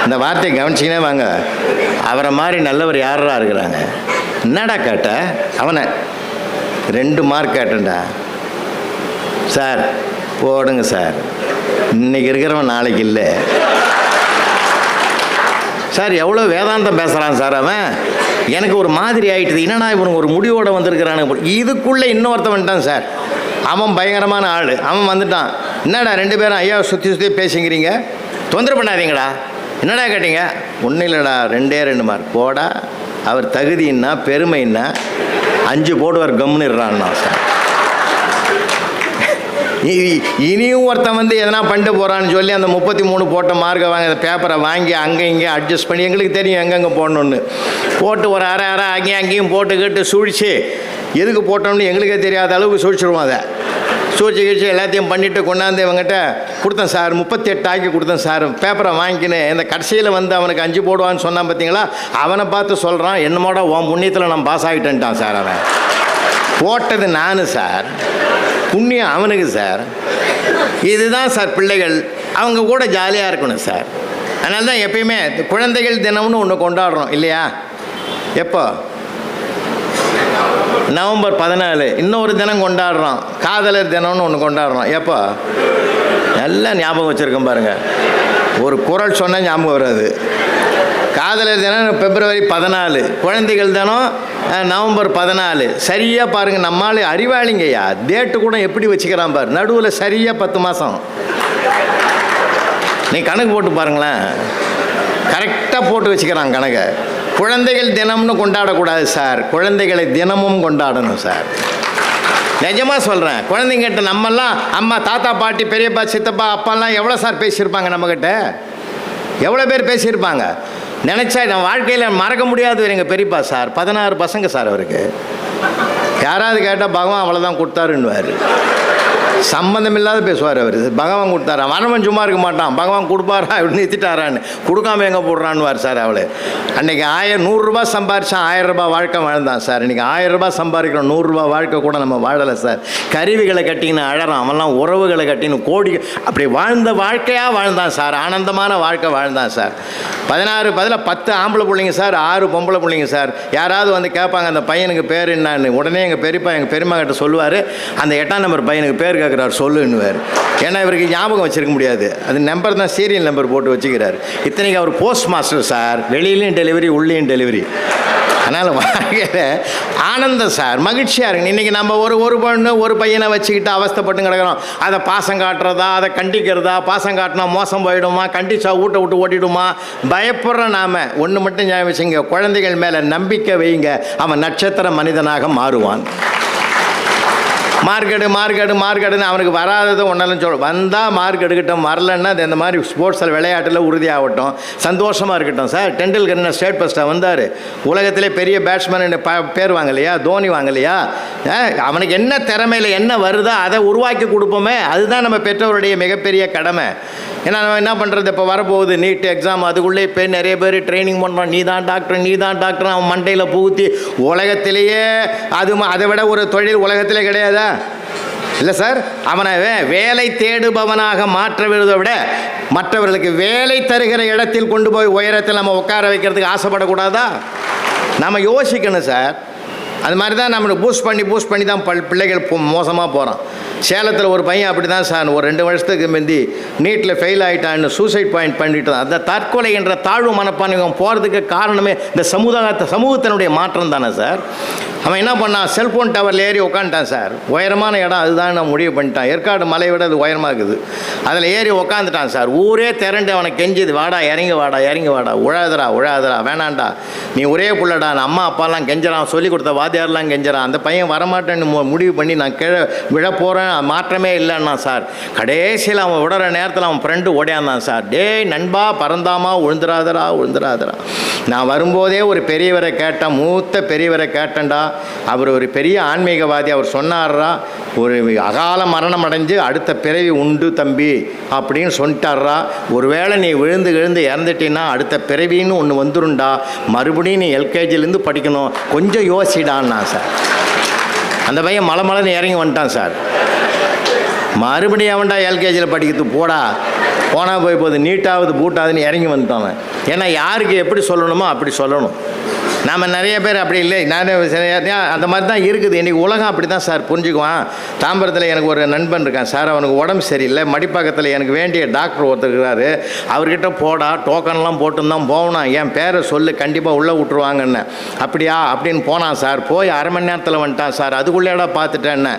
இந்த வார்த்தையை கவனிச்சிங்கன்னே வாங்க, அவரை மாதிரி நல்லவர் யாரா இருக்கிறாங்க? என்னடா கேட்ட? அவனை 2 மார்க் கேட்டேன்டா சார். போடுங்க சார், இன்றைக்கி இருக்கிறவன் நாளைக்கு இல்லை சார். எவ்வளோ வேதாந்தம் பேசுகிறான் சார் அவன். எனக்கு ஒரு மாதிரி ஆகிட்டுது. என்னன்னா இவனுக்கு ஒரு முடிவோடு வந்திருக்கிறானு. இதுக்குள்ளே இன்னொருத்தன் வந்துட்டான் சார். அவன் பயங்கரமான ஆள். அவன் வந்துட்டான். என்னடா 2 பேரும் ஐயாவை சுற்றி பேசிக்கிறீங்க, தொந்தரவு பண்ணாதீங்கடா. என்னடா கேட்டீங்க? ஒன்றும் இல்லைடா, 2 மார்க். போடா, அவர் தகுதின்னா பெருமைன்னா 5 போடுவார், கம்முன்னு இருறான்னா சார். இனியும் ஒருத்தன் வந்து எதனா பண்ணிட்டு போகிறான்னு சொல்லி அந்த 33 போட்ட மார்க்கை வாங்கி அந்த பேப்பரை வாங்கி அங்கே இங்கே அட்ஜஸ்ட் பண்ணி, எங்களுக்கு தெரியும் எங்கெங்கே போடணுன்னு போட்டு ஒரு அரை அங்கேயும் போட்டுக்கிட்டு சூழ்ச்சி எதுக்கு போட்டோம்னு எங்களுக்கே தெரியாத அளவுக்கு சூழ்ச்சிடுவோம். அதை சூழ்ச்சி கழிச்சு எல்லாத்தையும் பண்ணிவிட்டு கொண்டாந்து இவங்ககிட்ட கொடுத்தேன் சார், 38 ஆக்கி கொடுத்தேன் சார், பேப்பரை வாங்கிக்கின்னு இந்த கடைசியில் வந்து அவனுக்கு 5 போடுவான்னு சொன்னான் பார்த்தீங்களா, அவனை பார்த்து சொல்கிறான், என்னமோட உன் புண்ணியத்தில் நான் பாஸ் ஆகிட்டேன்ட்டான் சார். அவன் போட்டது நான் சார், புண்ணியம் அவனுக்கு சார். இதுதான் சார் பிள்ளைகள், அவங்க கூட ஜாலியாக இருக்கணும் சார். அதனால தான் எப்பயுமே குழந்தைகள் தினம்னு ஒன்று கொண்டாடுறோம் இல்லையா? எப்போ? நவம்பர் 14. இன்னொரு தினம் கொண்டாடுறோம், காதலர் தினம்னு ஒன்று கொண்டாடுறோம். எப்போ? எல்லாம் ஞாபகம் வச்சுருக்கோம் பாருங்கள். ஒரு குறள் சொன்னால் ஞாபகம் வராது. காதலர் தினம் பிப்ரவரி 14, குழந்தைகள் தினம் நவம்பர் 14. சரியாக பாருங்கள், நம்மளால அறிவாளிங்கய்யா, டேட்டு கூட எப்படி வச்சுக்கிறான் பாரு, நடுவில் சரியாக 10 மாதம். நீ கணக்கு போட்டு பாருங்களேன், கரெக்டாக போட்டு வச்சுக்கிறான் கணக்கை. குழந்தைகள் தினம்னு கொண்டாடக்கூடாது சார், குழந்தைகளை தினமும் கொண்டாடணும் சார். நிஜமாக சொல்கிறேன். குழந்தைங்கிட்ட நம்மெல்லாம் அம்மா தாத்தா பாட்டி பெரியப்பா சித்தப்பா அப்பாலாம் எவ்வளோ சார் பேசியிருப்பாங்க நம்மக்கிட்ட, எவ்வளோ பேர் பேசியிருப்பாங்க. நினச்சா என் வாழ்க்கையில் மறக்க முடியாது. எங்கள் பெரியப்பா சார் 16 பசங்க சார் அவருக்கு. யாராவது கேட்டால் பகவான் அவ்வளோதான் கொடுத்தாருன்னுவார். சம்மந்தம் இல்லாத பேசுவார் அவர். பகவான் கொடுத்தாரா, மனவன் சும்மா இருக்க மாட்டான், பகவான் கொடுப்பாரா இப்படி நிறுத்திட்டாரான்னு, கொடுக்காம எங்கே போடுறான்னுவார் சார். அவளை அன்றைக்கி 100 ரூபா சம்பாரித்தான் 1000 ரூபா வாழ்க்கை வாழ்ந்தான் சார். இன்றைக்கி 1000 ரூபா சம்பாதிக்கிறோம், 100 ரூபா வாழ்க்கை கூட நம்ம வாழலை சார். கருவிகளை கட்டின்னு அழறான், அவன்லாம் உறவுகளை கட்டின்னு கோடி அப்படி வாழ்ந்த வாழ்க்கையாக வாழ்ந்தான் சார். ஆனந்தமான வாழ்க்கை வாழ்ந்தான் சார். 16 பதில் 10 ஆம்பளை பிள்ளைங்க சார், 6 பொம்பளை பிள்ளைங்க சார். யாராவது வந்து கேட்பாங்க அந்த பையனுக்கு பேர் என்னான்னு, உடனே எங்கள் பெரியப்பா எங்கள் பெரியம்மா கிட்ட சொல்லுவார், அந்த 8ஆம் நம்பர் பையனுக்கு பேர் கேட்குறாரு சொல்லுன்னுவார். ஏன்னா இவருக்கு ஞாபகம் வச்சுருக்க முடியாது, அது நம்பர் தான் சீரியல் நம்பர் போட்டு வச்சுக்கிறார். இத்தனைக்கு அவர் போஸ்ட் மாஸ்டர் சார், வெளியிலையும் டெலிவரி உள்ளேயும் டெலிவரி. அதனால் வாழ்க்கையில் ஆனந்தம் சார், மகிழ்ச்சியாக இருக்குங்க. இன்றைக்கி நம்ம ஒரு பொண்ணு ஒரு பையனை வச்சுக்கிட்டு அவஸ்தைப்பட்டு கிடக்கிறோம். அதை பாசம் காட்டுறதா, அதை கண்டிக்கிறதா, பாசம் காட்டினா மோசம் போயிடுமா, கண்டிச்சா வீட்டை விட்டு ஓட்டிடுமா, பயப்படுற நாம் ஒன்று மட்டும் ஞாபகம் வச்சுங்க, குழந்தைகள் மேலே நம்பிக்கை வைங்க, அவன் நட்சத்திர மனிதனாக மாறுவான். மார்க்கெட்டுன்னு அவனுக்கு வராதது ஒன்றாலும் சொல்ல, வந்தால் மார்க் எடுக்கட்டும், வரலன்னா அது இந்த மாதிரி ஸ்போர்ட்ஸில் விளையாட்டில் உறுதியாகட்டும், சந்தோஷமாக இருக்கட்டும் சார். டெண்டுல்கர் என்ன ஸ்டேட் ஃபஸ்ட்டாக வந்தார், உலகத்திலே பெரிய பேட்ஸ்மேன் பேர் வாங்கலையா, தோனி வாங்கலையா? அவனுக்கு என்ன திறமையில் என்ன வருதோ அதை உருவாக்கி கொடுப்போமே, அதுதான் நம்ம பெற்றோருடைய மிகப்பெரிய கடமை. ஏன்னா நம்ம என்ன பண்ணுறது, இப்போ வரப்போகுது நீட் எக்ஸாம், அதுக்குள்ளே இப்போ நிறைய பேர் ட்ரைனிங் பண்ணுறான், நீ தான் டாக்டர் அவன் மண்டையில் புகுத்தி உலகத்திலேயே அதை விட ஒரு தொழில் உலகத்திலே கிடையாதா? இல்லை சார், அவனை வேலை தேடுபவனாக மாற்றுவதை விட மற்றவர்களுக்கு வேலை தருகிற இடத்தில் கொண்டு போய் உயரத்தில் நம்ம உட்கார வைக்கிறதுக்கு ஆசைப்படக்கூடாதா? நம்ம யோசிக்கணும் சார். அது மாதிரி தான் நம்மளுக்கு பூஸ்ட் பண்ணி தான் பிள்ளைகள் மோசமாக போகிறான். சேலத்தில் ஒரு பையன் அப்படி தான் சார், ஒரு 2 வருஷத்துக்கு முந்தி நீட்டில் ஃபெயில் ஆகிட்டான்னு சூசைட் பாயிண்ட் பண்ணிட்டு தான். அந்த தற்கொலை என்ற தாழ்வு மனப்பான்மை போகிறதுக்கு காரணமே இந்த சமூகத்தினுடைய மாற்றம் தானே சார். அவன் என்ன பண்ணான், செல்ஃபோன் டவரில் ஏறி உட்காந்துட்டான் சார். உயரமான இடம் அதுதான் நான் முடிவு பண்ணிட்டான், ஏற்காடு மலை விட அது உயரமாக இருக்குது. அதில் ஏறி உட்காந்துட்டான் சார். ஊரே திரண்டு அவனை கெஞ்சுது, வாடா இறங்கி வாடா, உழாதரா வேணாண்டா, நீ ஒரே புள்ளடா, நான் அம்மா அப்பாலாம் கெஞ்சுறான், சொல்லி கொடுத்த வாத்தியாரெலாம் கெஞ்சுறான். அந்த பையன் வரமாட்டேன்னு முடிவு பண்ணி நான் கீழே விழ போகிறேன், மாற்றமே இல்லைன்னா சார். கடைசியில் அவன் விடுற நேரத்தில் அவன் ஃப்ரெண்டு ஓடியாந்தான் சார். டேய் நண்பா, பறந்தாமா, விழுந்துராதரா. நான் வரும்போதே ஒரு பெரியவரை கேட்டேன், மூத்த பெரியவரை கேட்டேன்டா, அவர் ஒரு பெரிய ஆன்மீகவாதி, அவர் சொன்னார்ரா, ஒரு அகால மரணம் அடைஞ்சு அடுத்த பிறவி உண்டு தம்பி அப்படின்னு சொல்லிட்டார்ரா. ஒருவேளை நீ விழுந்து இறந்துட்டீன்னா அடுத்த பிறவின்னு ஒன்று வந்துருண்டா, மறுபடியும் நீ எல்கேஜிலேருந்து படிக்கணும், கொஞ்சம் யோசிடான்னா சார். அந்த பையன் மலைன்னு இறங்கி வந்துட்டான் சார். மறுபடியும் அவன்டா எல்கேஜியில் படிக்கிறது போனால் போகுது, நீட்டாவது பூட்டாவதுன்னு இறங்கி வந்துட்டான். ஏன்னா யாருக்கு எப்படி சொல்லணுமோ அப்படி சொல்லணும். நாம் நிறைய பேர் அப்படி இல்லை, நான் அந்த மாதிரி தான் இருக்குது. இன்றைக்கி உலகம் அப்படி தான் சார் புரிஞ்சுக்குவான். தாம்பரத்தில் எனக்கு ஒரு நண்பன் இருக்கான் சார், அவனுக்கு உடம்பு சரியில்லை, மடிப்பாக்கத்தில் எனக்கு வேண்டிய டாக்டர் ஒருத்தர் இருக்கிறாரு, அவர்கிட்ட போடா, டோக்கன்லாம் போட்டுன்னு தான் போனான், என் பேரை சொல்லு கண்டிப்பாக உள்ளே விட்டுருவாங்கன்னு. அப்படியா அப்படின்னு போனான் சார். போய் அரை மணி நேரத்தில் வந்துட்டான் சார். அதுக்குள்ளேடா பார்த்துட்டேன்னு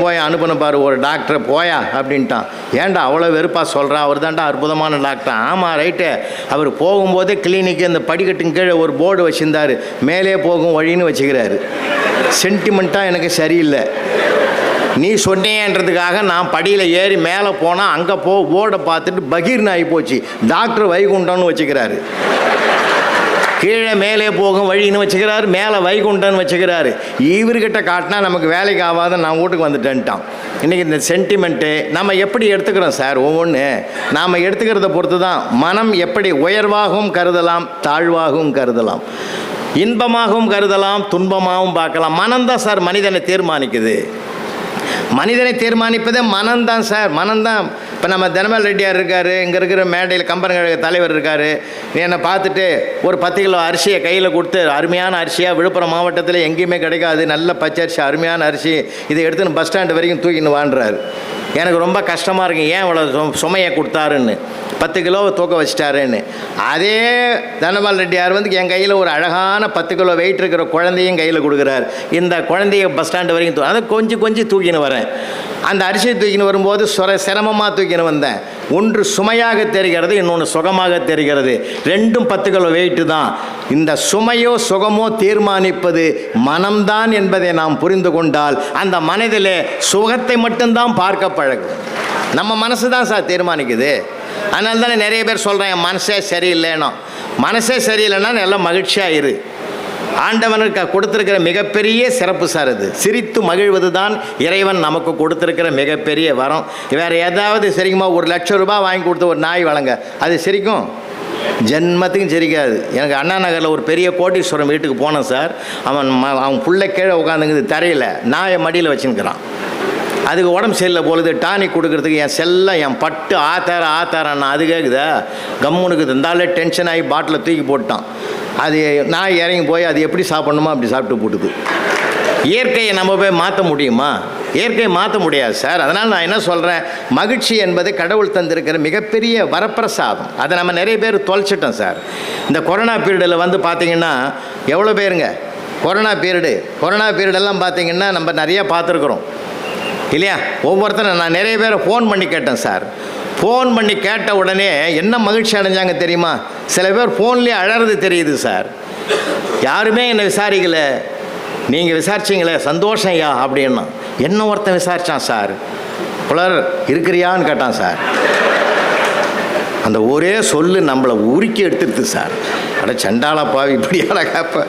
போய் அனுப்பின பாரு ஒரு டாக்டரை, போயா அப்படின்ட்டான். ஏன்டா அவ்வளோ வெறுப்பாக சொல்கிறான், அவர் தான்டா அற்புதமான டாக்டர். ஆமாம் ரைட்டு. அவர் போகும்போதே கிளினிக்கு அந்த படிக்கட்டுக்கு கீழே ஒரு போர்டு வச்சு வச்சுருந்தார், மேலே போகும் வழின்னு வச்சுக்கிறாரு. சென்டிமெண்ட்டாக எனக்கு சரியில்லை. நீ சொன்னேன்றதுக்காக நான் படியில் ஏறி மேலே போனால் அங்கே போர்டை பார்த்துட்டு பகீர்னு ஆகி போச்சு. டாக்டர் வைகுண்டம்னு வச்சுக்கிறாரு. கீழே மேலே போகும் வழின்னு வச்சுக்கிறாரு, மேலே வைகுண்டன்னு வச்சுக்கிறாரு. இவர்கிட்ட காட்டினா நமக்கு வேலைக்கு ஆகாத, நான் வீட்டுக்கு வந்துட்டேன்ட்டான். இன்றைக்கி இந்த சென்டிமெண்ட்டு நம்ம எப்படி எடுத்துக்கிறோம் சார்? ஒவ்வொன்று நாம் எடுத்துக்கிறத பொறுத்து தான் மனம் எப்படி உயர்வாகவும் கருதலாம், தாழ்வாகவும் கருதலாம், இன்பமாகவும் கருதலாம், துன்பமாகவும் பார்க்கலாம். மனம்தான் சார் மனிதனை தீர்மானிக்குது. மனிதனை தீர்மானிப்பதே மனம்தான் சார், மனம்தான். இப்போ நம்ம தினமல் ரெட்டியார் இருக்கார், இங்கே இருக்கிற மேடையில் கம்பெனி தலைவர் இருக்கார். என்னை பார்த்துட்டு ஒரு 10 கிலோ அரிசியை கையில் கொடுத்து, அருமையான அரிசியாக, விழுப்புரம் மாவட்டத்தில் எங்கேயுமே கிடைக்காது, நல்ல பச்சை அரிசி, அருமையான அரிசி, இதை எடுத்துன்னு பஸ் ஸ்டாண்டு வரைக்கும் தூக்கின்னு வாண்டுறாரு. எனக்கு ரொம்ப கஷ்டமாக இருக்குது, ஏன் இவ்வளோ சுமையை கொடுத்தாருன்னு, 10 கிலோவை தூக்க வச்சிட்டாருன்னு. அதே தனபால் ரெட்டியார் வந்து என் கையில் ஒரு அழகான 10 கிலோ வெயிட் இருக்கிற குழந்தையும் கையில் கொடுக்குறாரு. இந்த குழந்தைய பஸ் ஸ்டாண்டு வரைக்கும் அதை கொஞ்சம் தூக்கின்னு வரேன். அந்த அரிசியை தூக்கின்னு வரும்போது சிரமமாக தூக்கின்னு வந்தேன். ஒன்று சுமையாக தெரிகிறது, இன்னொன்று சுகமாக தெரிகிறது. ரெண்டும் 10 கிலோ வெயிட்டு தான். இந்த சுமையோ சுகமோ தீர்மானிப்பது மனம்தான் என்பதை நாம் புரிந்து கொண்டால் அந்த மனதிலே சுகத்தை மட்டும்தான் பார்க்க பழகும். நம்ம மனசு தான் சார் தீர்மானிக்குது. அதனால தானே நிறைய பேர் சொல்கிறேன், என் மனசே சரியில்லைன்னா. மனசே சரியில்லைன்னா எல்லாம் மகிழ்ச்சியாக இரு. ஆண்டவனுக்கு கொடுத்துருக்கிற மிகப்பெரிய சிறப்பு சார் அது. சிரித்து மகிழ்வது தான் இறைவன் நமக்கு கொடுத்துருக்கிற மிகப்பெரிய வரம். வேறு ஏதாவது சரிக்குமா? 1 லட்சம் ரூபாய் வாங்கி கொடுத்து ஒரு நாய் வளங்க, அது சிரிக்கும்? ஜென்மத்துக்கும் சிரிக்காது. எனக்கு அண்ணா நகரில் ஒரு பெரிய கோட்டீஸ்வரன் வீட்டுக்கு போனேன் சார். அவன் பிள்ளை கீழே உட்காந்துங்குது தரையில், நாயை மடியில் வச்சுன்னுக்கிறான். அதுக்கு உடம்பு சரியில்லை பொழுது டானிக் கொடுக்கறதுக்கு என் செல்லம் என் பட்டு ஆத்தாரண்ணா அது கேட்குதா? கம்முனுக்கு இருந்தாலே டென்ஷன் ஆகி பாட்டில் தூக்கி போட்டான். அது நாய் இறங்கி போய் அது எப்படி சாப்பிட்ணுமோ அப்படி சாப்பிட்டு போட்டுது. இயற்கையை நம்ம போய் மாற்ற முடியுமா? இயற்கையை மாற்ற முடியாது சார். அதனால் நான் என்ன சொல்கிறேன், மகிழ்ச்சி என்பது கடவுள் தந்திருக்கிற மிகப்பெரிய வரப்பிரசாதம். அதை நம்ம நிறைய பேர் தொலைச்சிட்டோம் சார். இந்த கொரோனா பீரியடில் வந்து பார்த்திங்கன்னா எவ்வளோ பேருங்க கொரோனா பீரியடெல்லாம் பார்த்திங்கன்னா நம்ம நிறையா பார்த்துருக்குறோம் இல்லையா? ஒவ்வொருத்தரும் நான் நிறைய பேரை ஃபோன் பண்ணி கேட்டேன் சார். ஃபோன் பண்ணி கேட்ட உடனே என்ன மகிழ்ச்சி அடைஞ்சாங்க தெரியுமா? சில பேர் ஃபோன்லேயே அழறது தெரியுது சார். யாருமே என்னை விசாரிக்கலை, நீங்கள் விசாரிச்சிங்களே சந்தோஷம் ஐயா அப்படின்னா. என்ன ஒருத்தன் விசாரித்தான் சார், புலர் இருக்கிறியான்னு கேட்டான் சார். அந்த ஒரே சொல்லு நம்மளை உருக்கி எடுத்துடுது சார். அட சண்டாளா பாவி இப்படியால கேப்ப.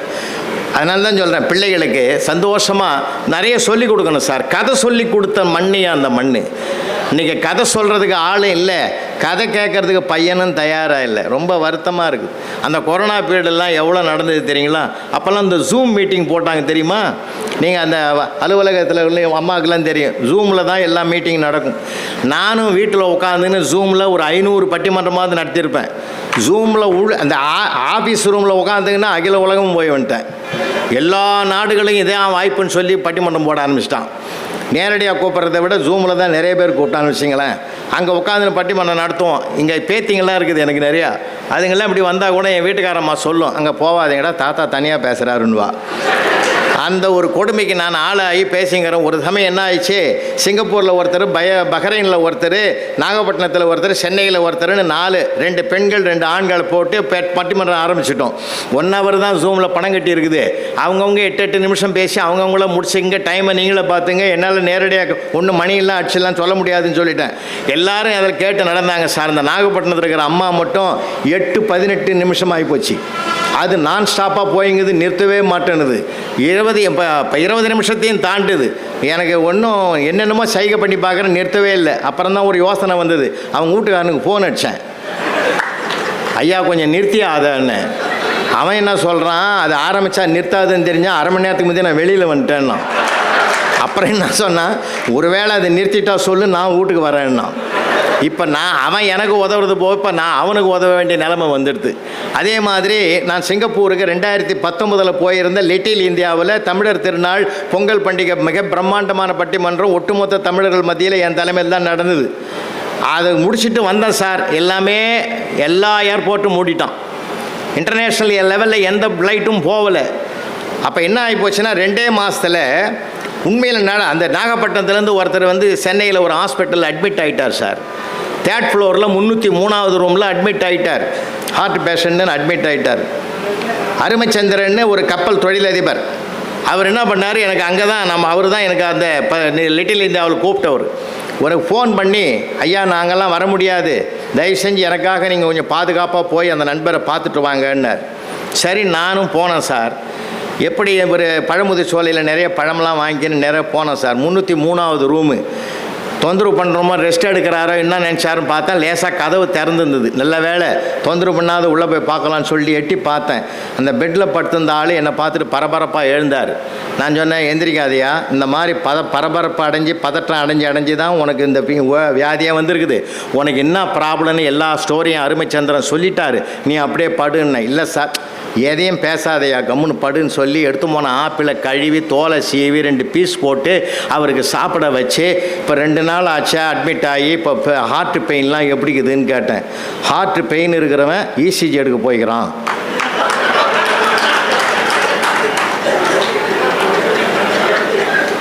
அதனால தான் சொல்கிறேன், பிள்ளைகளுக்கு சந்தோஷமாக நிறைய சொல்லிக் கொடுக்கணும் சார். கதை சொல்லி கொடுத்த மண்ணியா அந்த மண். இன்றைக்கி கதை சொல்கிறதுக்கு ஆளும் இல்லை, கதை கேட்குறதுக்கு பையனும் தயாராக இல்லை. ரொம்ப வருத்தமாக இருக்குது. அந்த கொரோனா பீரியடெல்லாம் எவ்வளோ நடந்தது தெரியுங்களா? அப்போல்லாம் இந்த ஜூம் மீட்டிங் போட்டாங்க தெரியுமா? நீங்கள் அந்த அலுவலகத்தில் உள்ள அம்மாவுக்கெல்லாம் தெரியும், ஜூமில் தான் எல்லா மீட்டிங் நடக்கும். நானும் வீட்டில் உட்காந்துன்னு ஜூமில் ஒரு 500 பட்டிமன்றமாவது நடத்தியிருப்பேன். ஜூமில் அந்த ஆஃபீஸ் ரூமில் உட்காந்துங்கன்னா அகில உலகமும் போய் வந்துட்டேன். எல்லா நாடுகளையும் இதே வாய்ப்புன்னு சொல்லி பட்டிமன்றம் போட ஆரம்பிச்சிட்டான். நேரடியாக கூப்பிட்றத விட ஜூமில் தான் நிறைய பேர் கூப்பிட்டான்னு வச்சிங்களேன். அங்கே உட்காந்து பட்டிமன்றம் நடத்துவோம். இங்கே பேத்திங்கெல்லாம் இருக்குது எனக்கு நிறையா. அதுங்கெல்லாம் இப்படி வந்தால் கூட என் வீட்டுக்காரம்மா சொல்லும், அங்கே போகாதீங்கடா தாத்தா தனியாக பேசுகிறாருன்னுவா. அந்த ஒரு கொடுமைக்கு நான் ஆளாகி பேசிங்கிறேன். ஒரு சமயம் என்ன ஆயிடுச்சு, சிங்கப்பூரில் ஒருத்தர், பஹ்ரைனில் ஒருத்தர், நாகப்பட்டினத்தில் ஒருத்தர், சென்னையில் ஒருத்தர்னு 2 பெண்கள் 2 ஆண்களை போட்டு பட்டிமன்றம் ஆரம்பிச்சிட்டோம். 1 ஹவர் தான் ஜூமில் பணம் கட்டி இருக்குது. அவங்கவுங்க 8 நிமிஷம் பேசி அவங்கவுங்கள முடிச்சுங்க, டைமை நீங்களே பார்த்துங்க. என்னால் நேரடியாக ஒன்றும் மணியெல்லாம் அடிச்செல்லாம் சொல்ல முடியாதுன்னு சொல்லிட்டேன். எல்லாரும் அதில் கேட்டு நடந்தாங்க சார். இந்த நாகப்பட்டினத்தில் இருக்கிற அம்மா மட்டும் 8-18 நிமிஷம் ஆகிப்போச்சு. அது நான் ஸ்டாப்பாக போயிங்குது, நிறுத்தவே மாட்டேனுது. 20 நிமிஷத்தையும் தாண்டுது. எனக்கு ஒன்றும் என்னென்னமோ சைகை பண்ணி பார்க்குறேன், நிறுத்தவே இல்லை. அப்புறம் தான் ஒரு யோசனை வந்தது. அவங்க வீட்டுக்காரனுக்கு ஃபோன் அடித்தேன், ஐயா கொஞ்சம் நிறுத்தியா அதன்னு. அவன் என்ன சொல்கிறான், அது ஆரம்பித்தா நிறுத்தாதுன்னு தெரிஞ்சால் 1/2 மணி நேரத்துக்கு முந்தைய நான் வெளியில் வந்துட்டேன்னா. அப்புறம் என்ன சொன்னான், ஒருவேளை அதை நிறுத்திட்டா சொல்லு, நான் வீட்டுக்கு வரேன்னா. இப்போ அவன் எனக்கு உதவுறது போக இப்போ நான் அவனுக்கு உதவ வேண்டிய நிலைமை வந்துடுது. அதே மாதிரி நான் சிங்கப்பூருக்கு 2019 போயிருந்த லிட்டில் இந்தியாவில் தமிழர் திருநாள் பொங்கல் பண்டிகை மிக பிரம்மாண்டமான பட்டிமன்றம் ஒட்டுமொத்த தமிழர்கள் மத்தியில் என் தலைமையில் தான் நடந்தது. அதை முடிச்சுட்டு வந்தேன் சார். எல்லா ஏர்போர்ட்டும் மூடிட்டான். இன்டர்நேஷ்னல் லெவலில் எந்த ஃப்ளைட்டும் போகலை. அப்போ என்ன ஆகி போச்சுன்னா 2 மாதத்தில் உண்மையில் அந்த நாகப்பட்டினத்துலேருந்து ஒருத்தர் வந்து சென்னையில் ஒரு ஹாஸ்பிட்டலில் அட்மிட் ஆகிட்டார் சார். 3rd ஃப்ளோரில் 303வது ரூமில் அட்மிட் ஆகிட்டார். ஹார்ட் பேஷண்ட்டுன்னு அட்மிட் ஆகிட்டார். அருமைச்சந்திரன் ஒரு கப்பல் தொழிலதிபர். அவர் என்ன பண்ணார், எனக்கு அங்கே தான் அவர் தான் எனக்கு அந்த லிட்டில் இந்தியாவில் கூப்பிட்டவர். உனக்கு ஃபோன் பண்ணி, ஐயா நாங்கள்லாம் வர முடியாது, தயவு செஞ்சு எனக்காக நீங்கள் கொஞ்சம் பாதுகாப்பாக போய் அந்த நண்பரை பார்த்துட்டு வாங்கன்னார். சரி நானும் போனேன் சார். எப்படி ஒரு பழமுதிர் சோலையில் நிறைய பழம்லாம் வாங்கிக்கின்னு நிறைய போனேன் சார். 303வது ரூமு. தொந்தரவு பண்ணுறோமோ ரெஸ்ட் எடுக்கிறாரோ என்ன நினச்சாருன்னு பார்த்தா லேசாக கதவு திறந்துருந்தது. நல்ல வேலை தொந்தரவு பண்ணாத உள்ளே போய் பார்க்கலான்னு சொல்லி எட்டி பார்த்தேன். அந்த பெட்டில் படுத்திருந்த ஆள் என்னை பார்த்துட்டு பரபரப்பாக எழுந்தார். நான் சொன்னேன், எந்திரிக்காதையா, இந்த மாதிரி பரபரப்பு அடைஞ்சு பதற்றம் அடைஞ்சு தான் உனக்கு இந்த வியாதியாக வந்திருக்குது. உனக்கு என்ன ப்ராப்ளம்னு எல்லா ஸ்டோரியும் அருமைச்சந்திரன் சொல்லிட்டாரு, நீ அப்படியே படுன்னு. இல்லை சார், எதையும் பேசாதையா, கம்முன்னு படுன்னு சொல்லி எடுத்து போன ஆப்பிளை கழுவி தோலை சீவி 2 பீஸ் போட்டு அவருக்கு சாப்பிட வச்சு, இப்போ 2 நாள் ஆச்சா அட்மிட் ஆகி இப்போ ஹார்ட் பெயின்லாம் எப்படி இருக்குதுன்னு கேட்டேன். ஹார்ட் பெயின் இருக்கிறவன் இசிஜி எடுக்க போய்க்கிறான்.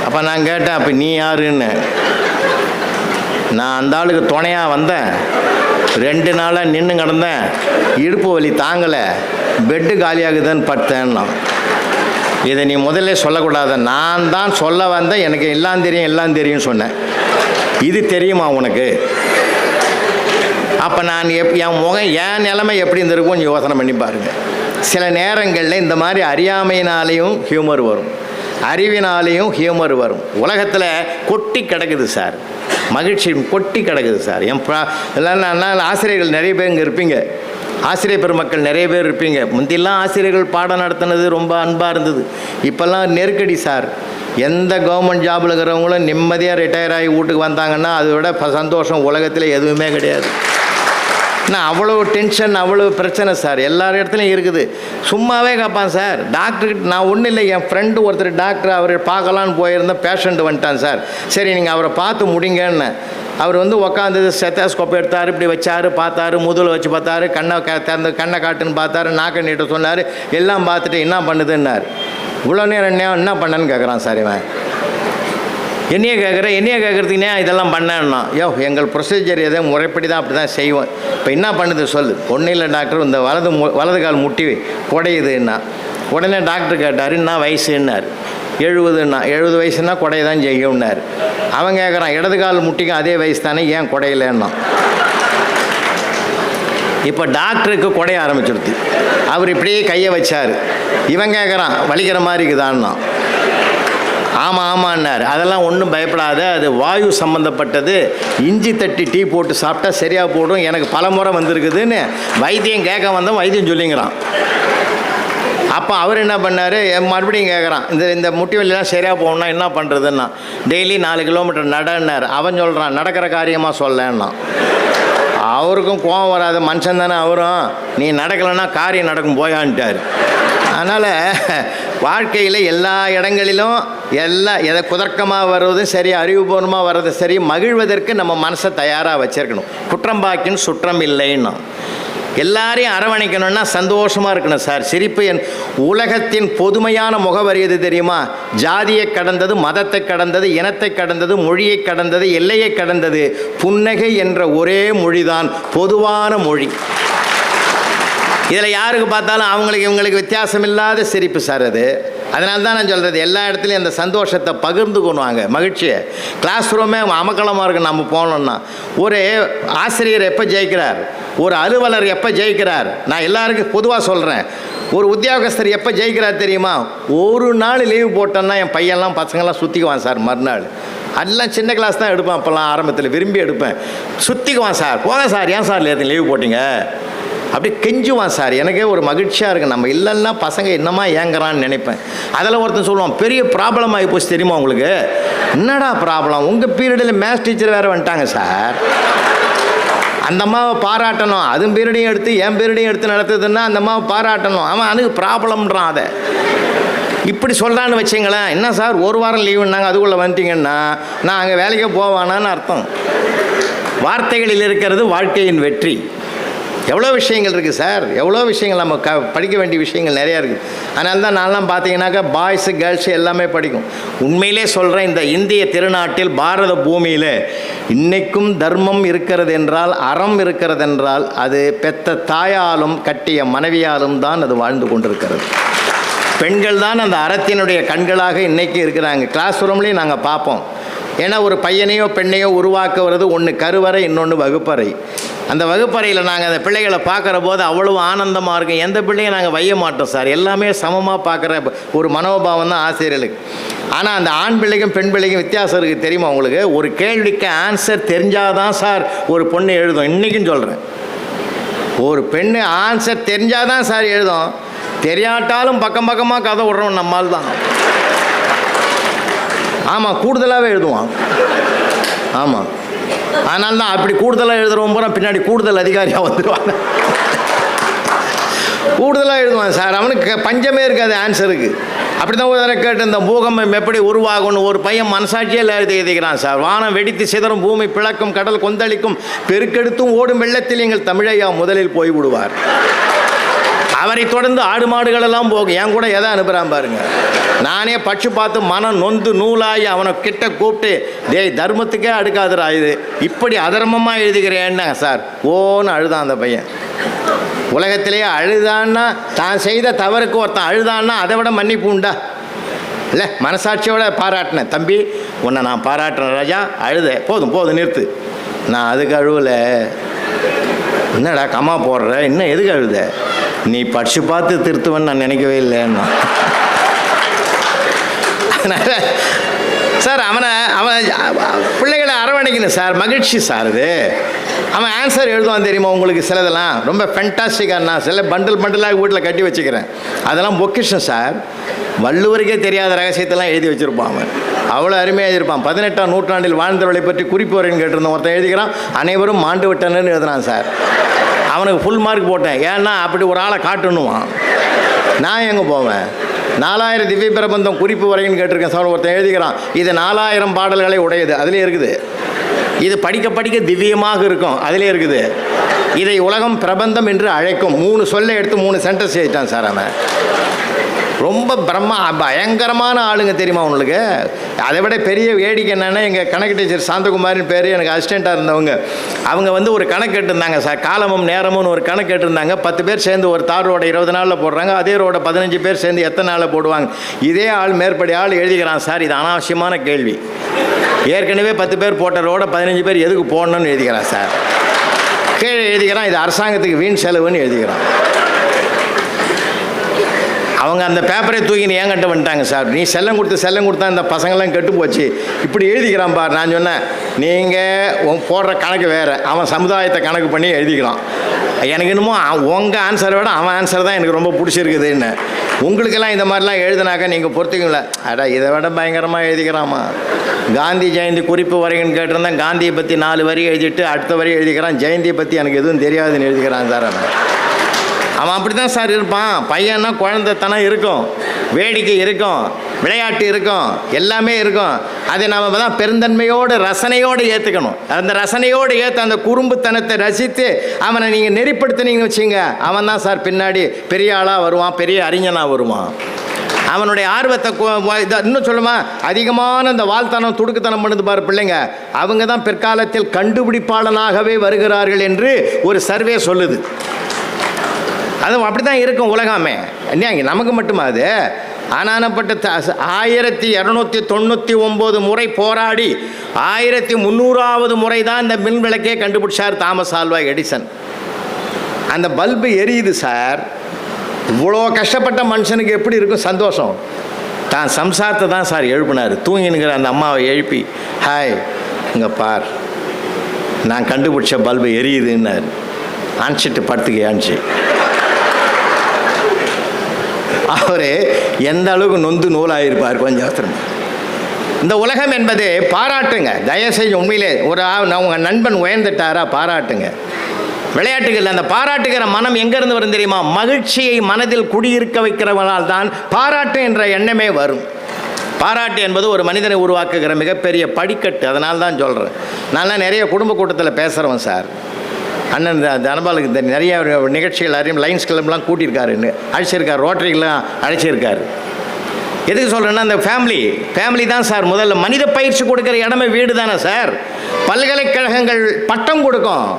அப்போ நான் கேட்டேன், அப்போ நீ யாருன்னு. நான் அந்த ஆளுக்கு துணையாக வந்தேன். 2 நாளாக நின்று கிடந்தேன், இடுப்பு வலி தாங்கலை, பெட்டு காலியாகுதுன்னு படுத்தேன்னா. இதை நீ முதல்ல சொல்லக்கூடாது. நான் தான் சொல்ல வந்தேன், எனக்கு எல்லாம் தெரியும் சொன்னேன். இது தெரியுமா உனக்கு? அப்போ நான் என் முகம் என் நிலைமை எப்படி இருந்திருக்கும் யோசனை பண்ணி பாருங்கள். சில நேரங்களில் இந்த மாதிரி அறியாமையினாலேயும் ஹியூமர் வரும், அறிவினாலேயும் ஹியூமர் வரும். உலகத்தில் கொட்டி கிடக்குது சார், மகிழ்ச்சி கொட்டி கிடக்குது சார். எல்லாம் ஆசிரியர்கள் நிறைய பேர் இங்கே இருப்பீங்க, ஆசிரியர் பெருமக்கள் நிறைய பேர் இருப்பீங்க. முந்திலாம் ஆசிரியர்கள் பாடம் நடத்தினது ரொம்ப அன்பாக இருந்தது. இப்போல்லாம் நெருக்கடி சார். எந்த கவர்மெண்ட் ஜாபில் இருக்கிறவங்களும் நிம்மதியாக ரிட்டையர் ஆகி வீட்டுக்கு வந்தாங்கன்னா அதை விட சந்தோஷம் உலகத்தில் எதுவுமே கிடையாது. நான் அவ்வளோ டென்ஷன், அவ்வளோ பிரச்சனை சார் எல்லார் இடத்துலையும் இருக்குது. சும்மாவே கேட்பான் சார், டாக்டர்கிட்ட நான் ஒன்றும் இல்லை, என் ஃப்ரெண்டு ஒருத்தர் டாக்டர், அவர் பார்க்கலான்னு போயிருந்தேன், பேஷண்ட் வந்துட்டான் சார், சரி நீங்கள் அவரை பார்த்து முடிங்கன்னு. அவர் உட்காந்து ஸ்டெத்தோஸ்கோப் எடுத்தார், இப்படி வச்சார், பார்த்தாரு, முதுகில் வச்சு பார்த்தாரு, கண்ணை காட்டுன்னு பார்த்தாரு, நாக்கை நீட்ட சொன்னார், எல்லாம் பார்த்துட்டு என்ன பண்ணுதுன்னார். இவ்வளோ நேரம் என்ன பண்ணேன்னு கேட்குறான் சார் இவன். என்னையே கேட்குறதுக்குனே இதெல்லாம் பண்ணேன்னா, எங்கள் ப்ரொசீஜர் எதுவும் முறைப்படி தான் அப்படி தான் செய்வோம். இப்போ என்ன பண்ணுது சொல்லு. ஒன்றும் இல்லை டாக்டர், இந்த வலது கால் முட்டி குடையுதுன்னா. உடனே டாக்டர் கேட்டார், என்ன வயசுன்னார். 70ன்னா. 70 வயசுன்னா குடைய தான் செய்யும்னார். அவன் கேட்குறான், இடது கால் முட்டிக்கும் அதே வயசு தானே, ஏன் குடையிலன்னா. இப்போ டாக்டருக்கு குடைய ஆரம்பிச்சிருது. அவர் இப்படியே கையை வச்சார். இவன் கேட்குறான், வலிக்கிற மாதிரி இருக்குதான்னா. ஆமான்னார். அதெல்லாம் ஒன்றும் பயப்படாத, அது வாயு சம்மந்தப்பட்டது, இஞ்சி தட்டி டீ போட்டு சாப்பிட்டா சரியாக போடும், எனக்கு பல முறை வந்திருக்குதுன்னு வைத்தியம் கேட்க வந்தோம், வைத்தியம் சொல்லிங்கிறான். அப்போ அவர் என்ன பண்ணார், மறுபடியும் கேட்குறான், இந்த முட்டி வலிலாம் சரியாக போகணுன்னா என்ன பண்ணுறதுன்னா. டெய்லி 4 கிலோமீட்டர் நடன்னார். அவன் சொல்கிறான், நடக்கிற காரியமாக சொல்லன்னா. அவருக்கும் கோபம் வராது, மனுஷன் தானே அவரும், நீ நடக்கலைன்னா காரியம் நடக்கும் போயான்ட்டார். அதனால் வாழ்க்கையில் எல்லா இடங்களிலும் எதை குதர்க்கமாக வர்றதும் சரி, அறிவுபூர்வமாக வர்றதும் சரி, மகிழ்வதற்கு நம்ம மனசை தயாராக வச்சுருக்கணும். குற்றம்பாக்கின்னு சுற்றம் இல்லைன்னா. எல்லாரையும் அரவணைக்கணும்னா சந்தோஷமாக இருக்கணும் சார். சிரிப்பு உலகத்தின் பொதுமையான முகவரி எது தெரியுமா? ஜாதியை கடந்தது, மதத்தை கடந்தது, இனத்தை கடந்தது, மொழியை கடந்தது, எல்லையை கடந்தது. புன்னகை என்ற ஒரே மொழிதான் பொதுவான மொழி. இதில் யாருக்கு பார்த்தாலும் இவங்களுக்கு வித்தியாசம் இல்லாத சிரிப்பு சார் அது. அதனால தான் நான் சொல்கிறது, எல்லா இடத்துலையும் அந்த சந்தோஷத்தை பகிர்ந்துக்கணுவாங்க, மகிழ்ச்சியை. கிளாஸ் ரூமே அமக்கலமாக இருக்குது. நம்ம போனோம்னா ஒரு ஆசிரியர் எப்போ ஜெயிக்கிறார், ஒரு அலுவலர் எப்போ ஜெயிக்கிறார், நான் எல்லாருக்கும் பொதுவாக சொல்கிறேன். ஒரு உத்தியோகஸ்தர் எப்போ ஜெயிக்கிறார் தெரியுமா? ஒரு நாள் லீவு போட்டோன்னா என் பையன்லாம் பசங்கள்லாம் சுற்றிக்குவான் சார். மறுநாள் அதெல்லாம் சின்ன கிளாஸ் தான் எடுப்பேன். அப்போல்லாம் ஆரம்பத்தில் விரும்பி எடுப்பேன். சுற்றிக்குவான் சார், போங்க சார், ஏன் சார் லீவு போட்டிங்க, அப்படி கெஞ்சுவான் சார். எனக்கே ஒரு மகிழ்ச்சியாக இருக்குது. நம்ம இல்லைன்னா பசங்க என்னமா ஏங்குறான்னு நினைப்பேன். அதில் ஒருத்தன் சொல்லுவான், பெரிய ப்ராப்ளம் ஆகி போச்சு தெரியுமா உங்களுக்கு. என்னடா ப்ராப்ளம்? உங்கள் பீரியடில் மேத்ஸ் டீச்சர் வேறு வந்துட்டாங்க சார். அந்த அம்மாவை பாராட்டணும். அதுவும் பீரியடையும் எடுத்து என் பீரியடையும் எடுத்து நடத்துதுன்னா அந்த அம்மாவை பாராட்டணும். அவன் அதுக்கு ப்ராப்ளம்ன்றான். அதை இப்படி சொல்கிறான்னு வச்சிங்களேன். என்ன சார் 1 வாரம் லீவுன்னாங்க, அதுக்குள்ளே வந்துட்டிங்கன்னா நான் அங்கே வேலைக்கே போவானான்னு அர்த்தம். வார்த்தைகளில் இருக்கிறது வாழ்க்கையின் வெற்றி. எவ்வளோ விஷயங்கள் இருக்குது சார், எவ்வளோ விஷயங்கள் நம்ம படிக்க வேண்டிய விஷயங்கள் நிறையா இருக்குது. அதனால தான் நான்லாம் பார்த்தீங்கன்னாக்கா பாய்ஸு கேர்ள்ஸு எல்லாமே படிக்கும். உண்மையிலே சொல்கிறேன், இந்த இந்திய திருநாட்டில் பாரத பூமியில் இன்றைக்கும் தர்மம் இருக்கிறது என்றால், அறம் இருக்கிறது என்றால், அது பெத்த தாயாலும் கட்டிய மனைவியாலும் தான் அது வாழ்ந்து கொண்டிருக்கிறது. பெண்கள் தான் அந்த அறத்தினுடைய கண்களாக இன்றைக்கி இருக்கிறாங்க. கிளாஸ் ரூம்லேயும் நாங்கள் பார்ப்போம். ஏன்னா ஒரு பையனையோ பெண்ணையோ உருவாக்குவது ஒன்று கருவறை, இன்னொன்று வகுப்பறை. அந்த வகுப்பறையில் நாங்கள் அந்த பிள்ளைகளை பார்க்குற போது அவ்வளோ ஆனந்தமாக இருக்கும். எந்த பிள்ளையும் நாங்கள் வைய மாட்டோம் சார், எல்லாமே சமமாக பார்க்குற ஒரு மனோபாவம் தான் ஆசிரியர்களுக்கு. ஆனால் அந்த ஆண் பிள்ளைக்கும் பெண் பிள்ளைக்கும் வித்தியாசம் இருக்குது தெரியுமா உங்களுக்கு? ஒரு கேள்விக்கு ஆன்சர் தெரிஞ்சாதான் சார் ஒரு பொண்ணு எழுதும். இன்றைக்கும் சொல்கிறேன், ஒரு பெண்ணு ஆன்சர் தெரிஞ்சாதான் சார் எழுதும். தெரியாட்டாலும் பக்கம் பக்கமாக கதை விடுறோம் நம்மால் தான். ஆமாம், கூடுதலாகவே எழுதுவான். ஆமாம், அதனால தான் அப்படி கூடுதலாக எழுதுறவங்க பூரா பின்னாடி கூடுதல் அதிகாரியாக வந்துடுவாங்க. கூடுதலாக எழுதுவான் சார், அவனுக்கு பஞ்சமே இருக்காது ஆன்சருக்கு. அப்படி தான் ஒரு தடவை கேட்டு, இந்த பூகம்பம் எப்படி உருவாகும்னு ஒரு பையன் மனசாட்சியே எழுதிக்கிறான் சார். வானம் வெடித்து சிதறும், பூமி பிளக்கும், கடல் கொந்தளிக்கும், பெருக்கெடுத்தும் ஓடும் வெள்ளத்தில் எங்கள் தமிழையா முதலில் போய் விடுவார். அவரை தொடர்ந்து ஆடு மாடுகளெல்லாம் போகும். என் கூட எதை அனுப்புகிறான் பாருங்க. நானே பட்சு பார்த்து மனம் நொந்து நூலாகி அவனை கிட்ட கூப்பிட்டு, டேய் தர்மத்துக்கே அடுக்காதுரா, இது இப்படி அதர்மமாக எழுதுகிறேன்னா சார் ஓன்னு அழுதான் அந்த பையன். உலகத்திலேயே அழுதான்னா, தான் செய்த தவறுக்கு ஒருத்தன் அழுதான்னா அதை விட மன்னிப்பு உண்டா? இல்லை, மனசாட்சியோட பாராட்டினேன். தம்பி உன்னை நான் பாராட்டுறேன் ராஜா, அழுத போதும் போதும் நிறுத்து. நான் அதுக்கு அழுவலை. என்னடா கம்மா போடுற, இன்னும் எதுக்கு அழுத? நீ படிச்சு பார்த்து திருத்துவன்னு நான் நினைக்கவே இல்லைன்னா. அதனால் சார் அவன் பிள்ளைகளை அரவணைக்கணும் சார், மகிழ்ச்சி சார் இது. அவன் ஆன்சர் எழுதுவான் தெரியுமா உங்களுக்கு? சிலதெல்லாம் ரொம்ப ஃபென்டாஸ்டிக்காக, நான் சில பண்டலாக வீட்டில் கட்டி வச்சுக்கிறேன். அதெல்லாம் பொக்கிஷம் சார். வள்ளுவருக்கே தெரியாத ரகசியத்தெல்லாம் எழுதி வச்சுருப்பான் அவன். அவ்வளோ அருமையாக எழுதியிருப்பான். 18ஆம் நூற்றாண்டில் வாழ்ந்தவர்களை பற்றி குறிப்பு வரேன்னு கேட்டிருந்தோம். ஒருத்தன் எழுதிக்கிறான், அனைவரும் மாண்டு விட்டனன்னு எழுதுனான் சார். அவனுக்கு ஃபுல் மார்க் போட்டேன். ஏன்னா அப்படி ஒரு ஆளை காட்டணுவான். நான் எங்கே போவேன்? 4000 திவ்ய பிரபந்தம் குறிப்பு வரைன்னு கேட்டிருக்கேன் சார். ஒருத்தன் எழுதிக்கிறான், இது 4000 பாடல்களை உடையது, அதிலே இருக்குது. இது படிக்க படிக்க திவ்யமாக இருக்கும், அதிலே இருக்குது. இதை உலகம் பிரபந்தம் என்று அழைக்கும். 3 சொல்லை எடுத்து 3 சென்டென்ஸ் எழுதிட்டான் சார் அவன். ரொம்ப பயங்கரமான ஆளுங்க தெரியுமா உங்களுக்கு? அதை விட பெரிய வேடிக்கை என்னென்னா, எங்கள் கணக்கு டீச்சர் சாந்தகுமாரின் பேர், எனக்கு அசிஸ்டண்ட்டாக இருந்தவங்க. அவங்க ஒரு கணக்கு கேட்டிருந்தாங்க சார். காலமும் நேரமும் ஒரு கணக்கு கேட்டிருந்தாங்க. 10 பேர் சேர்ந்து ஒரு தார் ரோடை 20 நாளில் போடுறாங்க. அதே ரோடை 15 பேர் சேர்ந்து எத்தனை நாளில் போடுவாங்க? இதே ஆள் மேற்படி ஆள் எழுதிக்கிறான் சார். இது அனாவசியமான கேள்வி. ஏற்கனவே 10 பேர் போட்ட ரோடை 15 பேர் எதுக்கு போடணும்னு எழுதிக்கிறான் சார். கீழே எழுதிக்கிறான், இது அரசாங்கத்துக்கு வீண் செலவுன்னு எழுதிக்கிறான். அவங்க அந்த பேப்பரை தூக்கின்னு ஏங்கிட்ட வந்துட்டாங்க சார். நீ செல்லம் கொடுத்தா இந்த பசங்கள்லாம் கெட்டு போச்சு, இப்படி எழுதிக்கிறான் பார். நான் சொன்னேன், நீங்கள் போடுற கணக்கு வேறு, அவன் சமுதாயத்தை கணக்கு பண்ணி எழுதிக்கிறான். எனக்கு என்னமோ உங்கள் ஆன்சரை விட அவன் ஆன்சர் தான் எனக்கு ரொம்ப பிடிச்சிருக்குதுன்னு. உங்களுக்கெல்லாம் இந்த மாதிரிலாம் எழுதினாக்கா நீங்கள் பொறுத்துக்குங்களா? அடா இதை விட பயங்கரமாக எழுதிக்கிறாமா. காந்தி ஜெயந்தி குறிப்பு வரைன்னு கேட்டிருந்தேன். காந்தியை பற்றி 4 வரி எழுதிட்டு அடுத்த வரி எழுதிக்கிறான், ஜெயந்தியை பற்றி எனக்கு எதுவும் தெரியாதுன்னு எழுதிக்கிறான் சார். அவன் அப்படி தான் சார் இருப்பான். பையன்னா குழந்தைத்தனம் இருக்கும், வேடிக்கை இருக்கும், விளையாட்டு இருக்கும், எல்லாமே இருக்கும். அதை நாம் தான் பெருந்தன்மையோடு ரசனையோடு ஏற்றுக்கணும். அந்த ரசனையோடு ஏற்ற அந்த குறும்புத்தனத்தை ரசித்து அவனை நீங்கள் நெறிப்படுத்தினீங்கன்னு வச்சுங்க, அவன் தான் சார் பின்னாடி பெரிய ஆளாக வருவான், பெரிய அறிஞனாக வருவான். அவனுடைய ஆர்வத்தை இன்னும் சொல்லுமா, அதிகமான அந்த வாழ்த்தனம் துடுக்குத்தனம் பண்ணுது பாரு பிள்ளைங்க, அவங்க தான் பிற்காலத்தில் கண்டுபிடிப்பாளனாகவே வருகிறார்கள் என்று ஒரு சர்வே சொல்லுது. அது அப்படி தான் இருக்கும் உலகமே. இல்லையா? நமக்கு மட்டுமா அது? ஆனானப்பட்ட 1299 முறை போராடி 1300வது முறை தான் இந்த மின் விளக்கே கண்டுபிடிச்சார் தாமஸ் ஆல்வா எடிசன். அந்த பல்பு எரியுது சார். இவ்வளோ கஷ்டப்பட்ட மனுஷனுக்கு எப்படி இருக்கும் சந்தோஷம்? தான் சம்சாரத்தை தான் சார் எழுப்பினார். தூங்கினுங்கிற அந்த அம்மாவை எழுப்பி, ஹாய் இங்கே பார், நான் கண்டுபிடிச்ச பல்பு எரியுதுன்னாரு. அனுப்பிச்சிட்டு படுத்துக்க அனுப்பிச்சு. அவர் எந்த அளவுக்கு நொந்து நூலாயிருப்பார் கொஞ்சம். இந்த உலகம் என்பது பாராட்டுங்க, தயவுசெய்து. உண்மையிலே உங்கள் நண்பன் உயர்ந்துட்டாரா பாராட்டுங்க. விளையாட்டுகள் அந்த பாராட்டுகிற மனம் எங்கேருந்து வரும் தெரியுமா? மகிழ்ச்சியை மனதில் குடியிருக்க வைக்கிறவனால் தான் பாராட்டு என்ற எண்ணமே வரும். பாராட்டு என்பது ஒரு மனிதனை உருவாக்குகிற மிகப்பெரிய படிக்கட்டு. அதனால தான் சொல்கிறேன். நான்லாம் நிறைய குடும்ப கூட்டத்தில் பேசுகிறவன் சார். அண்ணன் தனபாலுக்கு இந்த நிறைய நிகழ்ச்சிகள் அறியும் லைன்ஸ் கிளப்லாம் கூட்டியிருக்காருன்னு அழைச்சிருக்காரு, ரோட்டரிக்கெலாம் அழைச்சிருக்காரு. எதுக்கு சொல்கிறேன்னா அந்த ஃபேமிலி தான் சார் முதல்ல. மனித பயிற்சி கொடுக்குற இடமே வீடு தானே சார். பல்கலைக்கழகங்கள் பட்டம் கொடுக்கும்,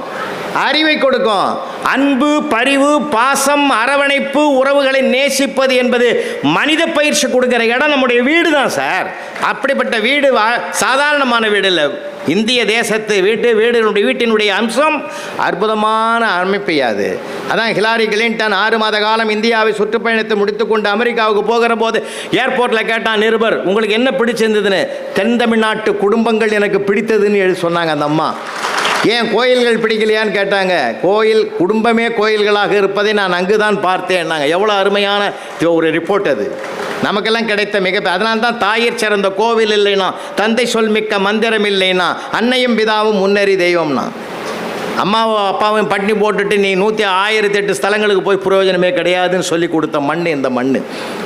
அறிவை கொடுக்கும். அன்பு, பரிவு, பாசம், அரவணைப்பு, உறவுகளை நேசிப்பது என்பது மனித பயிற்சி கொடுக்குற இடம் நம்முடைய வீடு தான் சார். அப்படிப்பட்ட வீடு சாதாரணமான வீடு இல்லை. இந்திய தேசத்து வீட்டினுடைய அம்சம் அற்புதமான அமைப்பையாது. அதான் ஹிலாரி கிளின்டன் 6 மாத காலம் இந்தியாவை சுற்றுப்பயணத்தை முடித்துக்கொண்டு அமெரிக்காவுக்கு போகிற போது ஏர்போர்ட்டில் கேட்டான் நிருபர், உங்களுக்கு என்ன பிடிச்சிருந்ததுன்னு. தென் தமிழ்நாட்டு குடும்பங்கள் எனக்கு பிடித்ததுன்னு சொன்னாங்க அந்த அம்மா. ஏன் கோயில்கள் பிடிக்கலையான்னு கேட்டாங்க. குடும்பமே கோயில்களாக இருப்பதை நான் அங்கு தான் பார்த்தேன். நாங்கள் எவ்வளோ அருமையான ஒரு ரிப்போர்ட் அது. நமக்கெல்லாம் கிடைத்த அதனால தான் தாயிற் சிறந்த கோவில் இல்லைனா, தந்தை சொல் மிக்க மந்திரம் இல்லைனா, அன்னையும் பிதாவும் முன்னறி தெய்வம்னா. அம்மாவும் அப்பாவும் பட்டினி போட்டுட்டு நீ 1008 ஸ்தலங்களுக்கு போய் பிரயோஜனமே கிடையாதுன்னு சொல்லி கொடுத்த மண் இந்த மண்.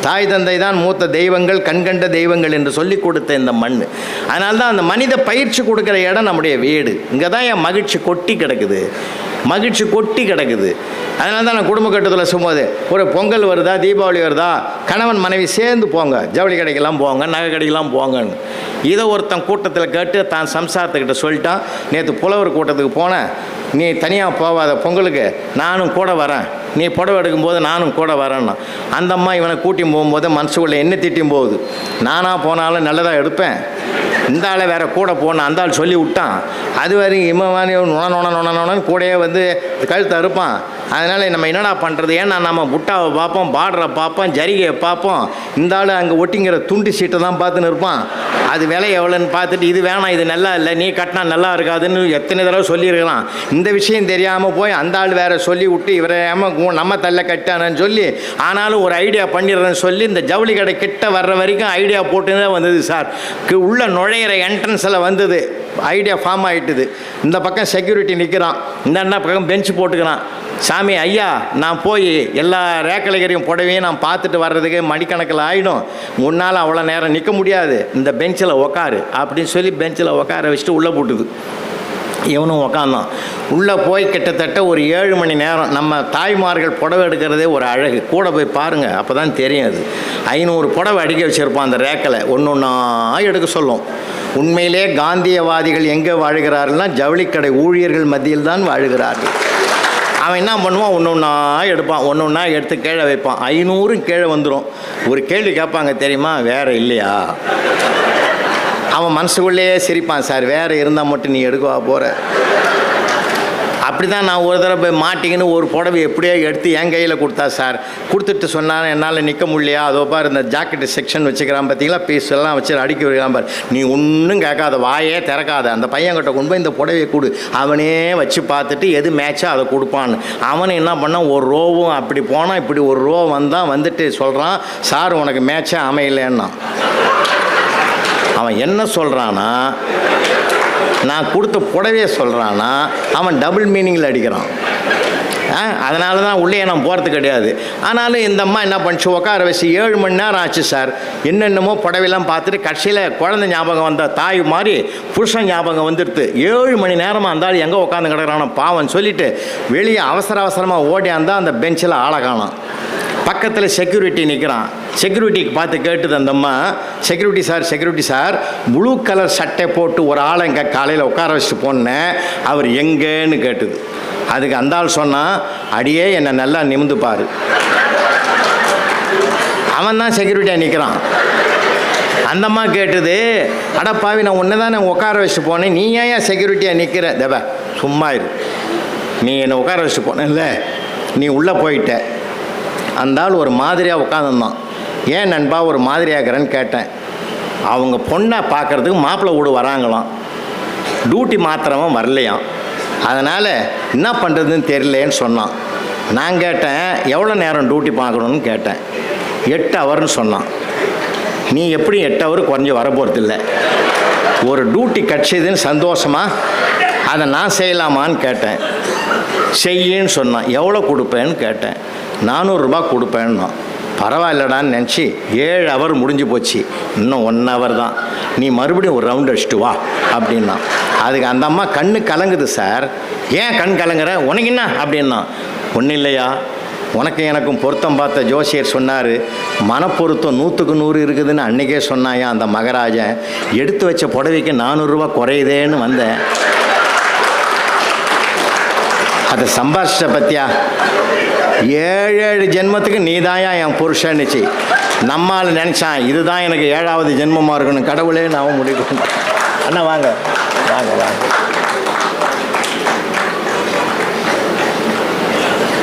தாய் தந்தை தான் மூத்த தெய்வங்கள், கண்கண்ட தெய்வங்கள் என்று சொல்லி கொடுத்த இந்த மண். அதனால தான் அந்த மனித பயிற்சி கொடுக்குற இடம் நம்முடைய வீடு. இங்கே தான் என் மகிழ்ச்சி கொட்டி கிடக்குது. அதனால தான் நான் குடும்ப கட்டத்தில் சும்மாது ஒரு பொங்கல் வருதா, தீபாவளி வருதா, கணவன் மனைவி சேர்ந்து போங்க, ஜவுளி கடைக்கெல்லாம் போங்க, நகை கடைக்கெல்லாம் போங்கன்னு. இதை ஒருத்தன் கூட்டத்தில் கேட்டு தான் சம்சாரத்துக்கிட்ட சொல்லிட்டான். நேற்று புலவர் கூட்டத்துக்கு போனேன், நீ தனியாக போகாத, பொங்கலுக்கு நானும் கூட வரேன், நீ புடவை எடுக்கும்போது நானும் கூட வரேன்னா. அந்த அம்மா இவனை கூட்டியும் போகும்போது மனசுக்குள்ளே என்ன திட்டியும் போகுது. நானாக போனாலும் நல்லதாக எடுப்பேன், இந்த ஆளை வேறு கூட போன அந்த ஆள் சொல்லி விட்டான். அது வரைக்கும் இம்மானே நொனன்னு கூடையே வந்து கழுத்தை அறுப்பான். அதனால் நம்ம என்னடா பண்ணுறது? ஏன்னா நம்ம புட்டாவை பார்ப்போம், பார்டரை பார்ப்போம், ஜரிகையை பார்ப்போம். இந்த ஆள் அங்கே ஒட்டிங்கிற துண்டு சீட்டை தான் பார்த்துன்னு இருப்பான். அது விலை எவ்வளோன்னு பார்த்துட்டு இது வேணாம், இது நல்லா இல்லை, நீ கட்டினா நல்லா இருக்காதுன்னு எத்தனை தடவை சொல்லியிருக்கலாம். இந்த விஷயம் தெரியாமல் போய் அந்த ஆள் வேறு சொல்லி விட்டு இவரை நம்ம தள்ள கட்டானு சொல்லி, ஆனாலும் ஒரு ஐடியா பண்ணிடுறேன்னு சொல்லி இந்த ஜவுளி கடை கிட்ட வர்ற வரைக்கும் ஐடியா போட்டுன்னு தான் வந்தது சார். உள்ள நுழையிற என்ட்ரன்ஸில் வந்தது ஐடியா ஃபார்ம் ஆகிட்டுது. இந்த பக்கம் செக்யூரிட்டி நிற்கிறான், இந்த பக்கம் பெஞ்சு போட்டுக்கிறான். சாமி ஐயா, நான் போய் எல்லா ரேக்கலைகரையும் புடவையும் நான் பார்த்துட்டு வர்றதுக்கு மணிக்கணக்கில் ஆகிடும், முன்னால் அவ்வளோ நேரம் நிற்க முடியாது, இந்த பெஞ்சில் உக்காரு அப்படின்னு சொல்லி பெஞ்சில் உட்கார வச்சுட்டு உள்ளே போட்டுது. இவனும் உக்காந்தான். உள்ளே போய் கிட்டத்தட்ட ஒரு 7 மணி நேரம். நம்ம தாய்மார்கள் புடவை எடுக்கிறதே ஒரு அழகு. கூட போய் பாருங்கள், அப்போ தான் தெரியும். அது 500 புடவை அடிக்க வச்சுருப்பான் அந்த ரேக்கில், ஒன்றா எடுக்க சொல்லும். உண்மையிலே காந்தியவாதிகள் எங்கே வாழ்கிறார்கள்னா ஜவுளிக்கடை ஊழியர்கள் மத்தியில் தான் வாழ்கிறார்கள். அவன் என்ன பண்ணுவான், ஒன்றா எடுப்பான், ஒன்றா எடுத்து கீழே வைப்பான். 500 கீழே வந்துடும். ஒரு கேள்வி கேட்பாங்க தெரியுமா, வேறு இல்லையா? அவன் மனசுக்குள்ளேயே சிரிப்பான், சார் வேறு இருந்தால் மட்டும் நீ எடுக்கவா போகிற? அப்படி தான் நான் ஒரு தடவை போய் மாட்டிக்கின்னு ஒரு புடவை எப்படியோ எடுத்து என் கையில் கொடுத்தா சார். கொடுத்துட்டு சொன்னான், என்னால் நிற்க முடியலையா, அதோ பார் இந்த ஜாக்கெட்டு செக்ஷன் வச்சுக்கிறான் பார்த்தீங்களா, பீஸ் எல்லாம் வச்சு அடுக்கி வைக்கிறான் பார், நீ ஒன்றும் கேட்காத, வாயே திறக்காத, அந்த பையன்கிட்ட கொண்டு போய் இந்த புடவையை கொடு, அவனே வச்சு பார்த்துட்டு எது மேட்சோ அதை கொடுப்பான்னு. அவனை என்ன பண்ணான், ஒரு ரோவும் அப்படி போனால் இப்படி ஒரு ரோ வந்தான். வந்துட்டு சொல்கிறான், சார் உனக்கு மேட்சே அமையலன்னா. அவன் என்ன சொல்கிறான்னா, நான் கொடுத்த புடவையை சொல்கிறான்னா, அவன் டபுள் மீனிங்கில் அடிக்கிறான். அதனால தான் உள்ளே நான் போகிறது கிடையாது. ஆனாலும் இந்த அம்மா என்ன பண்ணிச்சு, உட்கார வச்சு 7 மணி நேரம் ஆச்சு சார். என்னென்னமோ புடவையெல்லாம் பார்த்துட்டு கடைசியில் குழந்தை ஞாபகம் வந்த தாய் மாதிரி புருஷன் ஞாபகம் வந்துடுது. 7 மணி நேரமாக இருந்தாலும் எங்கே உட்காந்து கிடக்கிறானோ பாவம் சொல்லிவிட்டு வெளியே அவசரமாக ஓடியாந்தான். அந்த பெஞ்சில் ஆளை காணோம். பக்கத்தில் செக்யூரிட்டி நிற்கிறான். செக்யூரிட்டிக்கு பார்த்து கேட்டுது அந்த அம்மா, செக்யூரிட்டி சார் ப்ளூ கலர் சட்டை போட்டு ஒரு ஆளை இங்கே காலையில் உட்கார வச்சுட்டு போனேன், அவர் எங்கேன்னு கேட்டுது. அதுக்கு அந்த ஆள் சொன்னான், அடியே என்னை நல்லா நிமிந்து பாரு. அவன் தான் செக்யூரிட்டியாக நிற்கிறான். அந்த அம்மா கேட்டுது, அடப்பாவி நான் ஒன்று தான் நான் உட்கார வச்சுட்டு போனேன், நீ ஏன் செக்யூரிட்டியாக நிற்கிற? தேவ சும்மா இரு, நீ என்னை உட்கார வச்சுட்டு போனேன்ல, நீ உள்ளே போயிட்ட. அந்த ஆள் ஒரு மாதிரியாக உட்காந்துருந்தான். ஏன் நண்பா ஒரு மாதிரியாகிறேன்னு கேட்டேன். அவங்க பொண்ணை பார்க்குறதுக்கு மாப்பிள்ளை வீடு வராங்களாம், டியூட்டி மாத்திரமும் வரலையாம், அதனால் என்ன பண்ணுறதுன்னு தெரியலேன்னு சொன்னான். நான் கேட்டேன், எவ்வளோ நேரம் டியூட்டி பார்க்கணுன்னு கேட்டேன். 8 ஹவர்னு சொன்னான். நீ எப்படி 8 ஹவர் குறைஞ்சி வர போகிறதில்ல, ஒரு டியூட்டி கிடச்சிதுன்னு சந்தோஷமா அதை நான் செய்யலாமான்னு கேட்டேன். செய்யின்னு சொன்னான். எவ்வளோ கொடுப்பேன்னு கேட்டேன். 400 ரூபா கொடுப்பேன்னா. பரவாயில்லடான்னு நினச்சி 7 ஹவர் முடிஞ்சு போச்சு, இன்னும் 1 ஹவர் தான், நீ மறுபடியும் ஒரு ரவுண்ட் அடிச்சுட்டு வா அப்படின்னா. அதுக்கு அந்த அம்மா கண்ணு கலங்குது சார். ஏன் கண் கலங்குற, உனக்கு என்ன அப்படின்னா, ஒன்றும் இல்லையா, உனக்கு எனக்கும் பொருத்தம் பார்த்த ஜோசியர் சொன்னார், மனப்பொருத்தம் 100க்கு 100 இருக்குதுன்னு அன்றைக்கே சொன்னாயா அந்த மகராஜன். எடுத்து வச்ச புடவைக்கு 400 ரூபா குறையுதேன்னு வந்தேன். அதை சம்பாஷ பத்தியா, 7 ஜென்மத்துக்கு நீதாயா என் புருஷன்னுச்சு. நம்மால் நினச்சான் இதுதான் எனக்கு 7வது ஜென்மமாக இருக்கணும். கடவுளே நான் முடிவு. அண்ணா வாங்க வாங்க வாங்க.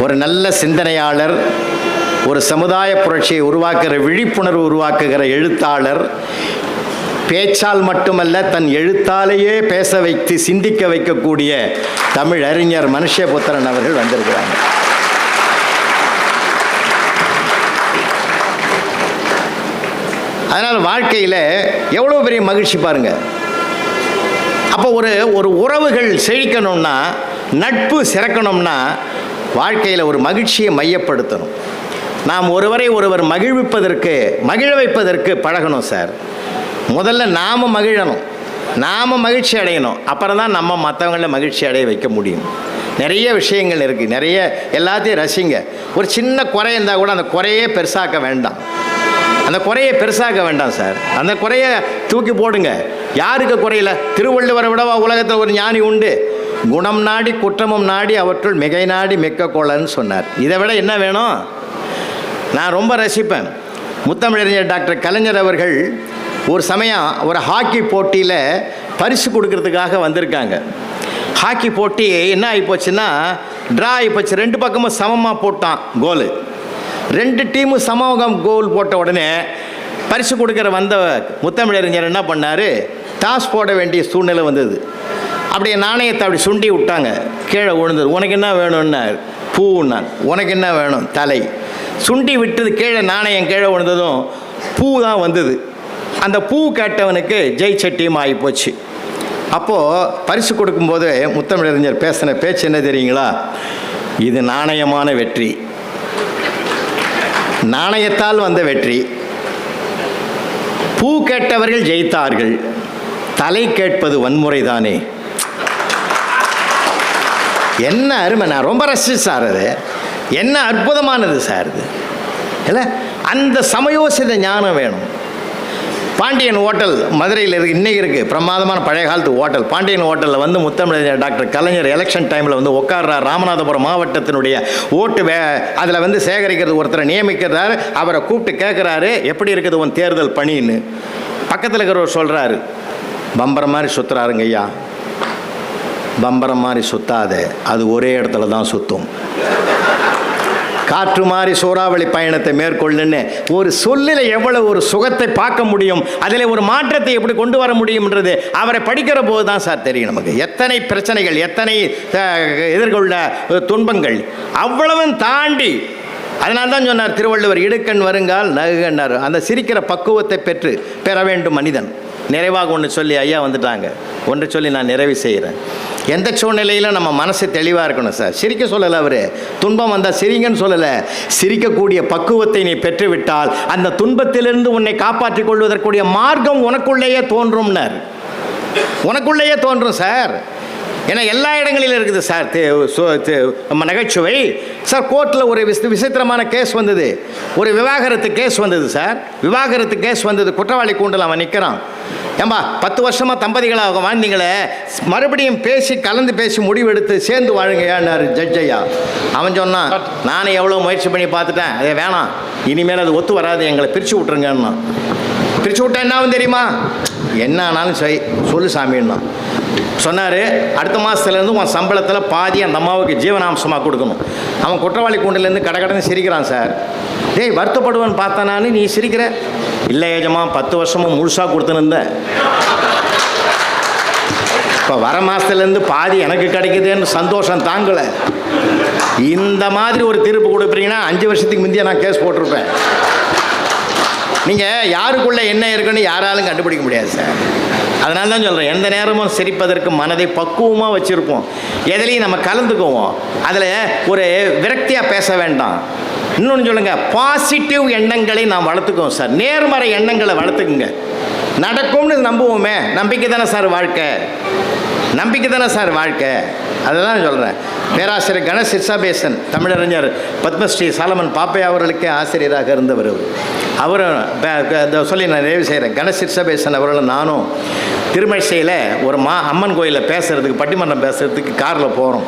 ஒரு நல்ல சிந்தனையாளர், ஒரு சமுதாய புரட்சியை உருவாக்குகிற, விழிப்புணர்வு உருவாக்குகிற எழுத்தாளர், பேச்சால் மட்டுமல்ல தன் எழுத்தாலேயே பேச வைத்து சிந்திக்க வைக்கக்கூடிய தமிழ் அறிஞர் மனுஷபுத்திரன் அவர்கள் வந்திருக்கிறாங்க. அதனால் வாழ்க்கையில் எவ்வளோ பெரிய மகிழ்ச்சி பாருங்க. அப்போ ஒரு உறவுகள் செழிக்கணும்னா, நட்பு சிறக்கணும்னா வாழ்க்கையில் ஒரு மகிழ்ச்சியை மையப்படுத்தணும். நாம் ஒருவர் மகிழ வைப்பதற்கு பழகணும் சார். முதல்ல நாம் மகிழணும், நாம் மகிழ்ச்சி அடையணும், அப்புறம் தான் நம்ம மற்றவங்கள மகிழ்ச்சி அடைய வைக்க முடியும். நிறைய விஷயங்கள் இருக்குது, நிறைய எல்லாத்தையும் ரசிங்க. ஒரு சின்ன குறை இருந்தால் கூட அந்த குறையே பெருசாக்க வேண்டாம், அந்த குறையை பெருசாக்க வேண்டாம் சார். அந்த குறையை தூக்கி போடுங்க. யாருக்கு குறையில? திருவள்ளுவரை விடவா உலகத்தில் ஒரு ஞானி உண்டு? குணம் நாடி குற்றமும் நாடி அவற்றுள் மிகை நாடி மிக்க கோளன்னு சொன்னார். இதை விட என்ன வேணும்? நான் ரொம்ப ரசிப்பேன் முத்தமிழறிஞர் டாக்டர் கலைஞர் அவர்கள். ஒரு சமயம் ஒரு ஹாக்கி போட்டியில் பரிசு கொடுக்கறதுக்காக வந்திருக்காங்க. ஹாக்கி போட்டி என்ன ஆகிப்போச்சுன்னா, ட்ரா ஆகிப்போச்சு. 2 பக்கமும் சமமாக போட்டான் கோலு. 2 டீமும் சமமாக கோல் போட்ட உடனே பரிசு கொடுக்குற வந்த முத்தமிழறிஞர் என்ன பண்ணார், டாஸ் போட வேண்டிய சூழ்நிலை வந்தது. அப்படியே நாணயத்தை அப்படி சுண்டி விட்டாங்க, கீழே விழுந்தது. உனக்கு என்ன வேணும்னார். பூன்னான். உனக்கு என்ன வேணும்? தலை. சுண்டி விட்டது கீழே, நாணயம் கீழே விழுந்ததும் பூ தான் வந்தது. அந்த பூ கேட்டவனுக்கு ஜெயிச்ச டீம் ஆகி போச்சு. அப்போது பரிசு கொடுக்கும்போது முத்தமிழறிஞர் பேசின பேச்சு என்ன தெரியுங்களா? இது நாணயமான வெற்றி, நாணயத்தால் வந்த வெற்றி. பூ கேட்டவர்கள் ஜெயித்தார்கள், தலை கேட்பது வன்முறை தானே. என்ன அருமை! நான் ரொம்ப ரசிச்சு சார். அது என்ன அற்புதமானது சார் இது இல்லை? அந்த சமயோசித ஞானம் வேணும். பாண்டியன் ஹோட்டல் மதுரையில் இருக்குது, இன்றைக்கி இருக்குது, பிரமாதமான பழைய காலத்து ஹோட்டல். பாண்டியன் ஹோட்டலில் வந்து முத்தமிழறிஞர் டாக்டர் கலைஞர் எலெக்ஷன் டைமில் வந்து உட்கார்றார். ராமநாதபுரம் மாவட்டத்தினுடைய ஓட்டு அதில் வந்து சேகரிக்கிறது ஒருத்தரை நியமிக்கிறார். அவரை கூப்பிட்டு கேட்குறாரு, எப்படி இருக்குது உன் தேர்தல் பணின்னு. பக்கத்தில் இருக்கிறவர் சொல்கிறாரு, பம்பரம் மாதிரி சுற்றுறாருங்க ஐயா. பம்பரம் மாதிரி சுத்தாத, அது ஒரே இடத்துல தான் சுற்றும். காற்று மாதிரி சூறாவளி பயணத்தை மேற்கொள்ளுன்னு ஒரு சொல்லில் எவ்வளவு ஒரு சுகத்தை பார்க்க முடியும், அதில் ஒரு மாற்றத்தை எப்படி கொண்டு வர முடியும்ன்றது அவரை படிக்கிற போது தான் சார் தெரியும் நமக்கு. எத்தனை பிரச்சனைகள், எத்தனை எதிர்கொள்ள துன்பங்கள், அவ்வளவும் தாண்டி. அதனால தான் சொன்னார் திருவள்ளுவர், இடுக்கண் வருங்கால் நகுகன்னார். அந்த சிரிக்கிற பக்குவத்தை பெற வேண்டும் மனிதன். நிறைவாக ஒன்று சொல்லி ஐயா வந்துட்டாங்க, ஒன்று சொல்லி நான் நிறைவு செய்கிறேன். எந்த சூழ்நிலையிலும் நம்ம மனசு தெளிவாக இருக்கணும் சார். சிரிக்க சொல்லலை அவர், துன்பம் வந்தால் சிரிங்கன்னு சொல்லலை. சிரிக்கக்கூடிய பக்குவத்தை நீ பெற்றுவிட்டால் அந்த துன்பத்திலிருந்து உன்னை காப்பாற்றிக் கொள்வதற்குரிய மார்க்கம் உனக்குள்ளேயே தோன்றும்னார். உனக்குள்ளேயே தோன்றும் சார். ஏன்னா எல்லா இடங்களிலும் இருக்குது சார் நம்ம நகைச்சுவை சார். கோர்ட்டில் ஒரு விசித்திரமான கேஸ் வந்தது, ஒரு விவாகரத்து கேஸ் வந்தது சார். விவாகரத்து கேஸ் வந்தது, குற்றவாளி கூண்டில் அவன் நிற்கிறான். ஏம்பா 10 வருஷமாக தம்பதிகளாக வாழ்ந்தீங்களே, மறுபடியும் கலந்து பேசி முடிவெடுத்து சேர்ந்து வாழுங்கயான்னாரு ஜட்ஜ் ஐயா. அவன் சொன்னான், நானும் எவ்வளோ முயற்சி பண்ணி பார்த்துட்டேன், அதே வேணாம், இனிமேல் அது ஒத்து வராது, எங்களை பிரித்து விட்ருங்கன்னா. பிரித்து விட்டா என்ன ஆகும் தெரியுமா? என்ன ஆனாலும் சரி சொல்லு சாமின்னா சொன்னார். அடுத்த மாதத்துலேருந்து உன் சம்பளத்தில் பாதி அந்த அம்மாவுக்கு ஜீவனாம்சமாக கொடுக்கணும். அவன் குற்றவாளி கூண்டிலேருந்து கடன்னு சிரிக்கிறான் சார். டேய் வருத்தப்படுவேன்னு பார்த்தானு நீ சிரிக்கிற? இல்லை ஏஜமா, 10 வருஷமும் முழுசாக கொடுத்துன்னு. இப்போ வர மாதத்துலேருந்து பாதி எனக்கு கிடைக்குதுன்னு சந்தோஷம் தாங்கலை. இந்த மாதிரி ஒரு தீர்ப்பு கொடுப்பீங்கன்னா 5 வருஷத்துக்கு முந்தைய நான் கேஸ் போட்டிருப்பேன். நீங்கள் யாருக்குள்ளே என்ன இருக்குன்னு யாராலும் கண்டுபிடிக்க முடியாது சார். அதனால தான் சொல்கிறேன், எந்த நேரமும் சிரிப்பதற்கு மனதை பக்குவமாக வச்சுருப்போம். எதுலேயும் நம்ம கலந்துக்குவோம். அதில் ஒரு விரக்தியாக பேச வேண்டாம். இன்னொன்று சொல்லுங்கள், பாசிட்டிவ் எண்ணங்களை நாம் வளர்த்துக்குவோம் சார். நேர்மறை எண்ணங்களை வளர்த்துக்குங்க. நடக்கும்னு நம்புவோமே, நம்பிக்கை தானே சார் வாழ்க்கை. நம்பிக்கை தானே சார் வாழ்க்கை. அதுதான் சொல்கிறேன். பேராசிரியர் கணேஷ் சிர்சாபேசன், தமிழறிஞர் பத்மஸ்ரீ சாலமன் பாப்பையா அவர்களுக்கே ஆசிரியராக இருந்தவர். அவரும் சொல்லி நான் நிறைவு செய்கிறேன். கணேஷ் சிர்சாபேசன் அவர்களும் நானும் திருமழிசையில் ஒரு அம்மன் கோயிலில் பேசுகிறதுக்கு, பட்டிமன்றம் பேசுகிறதுக்கு காரில் போகிறோம்.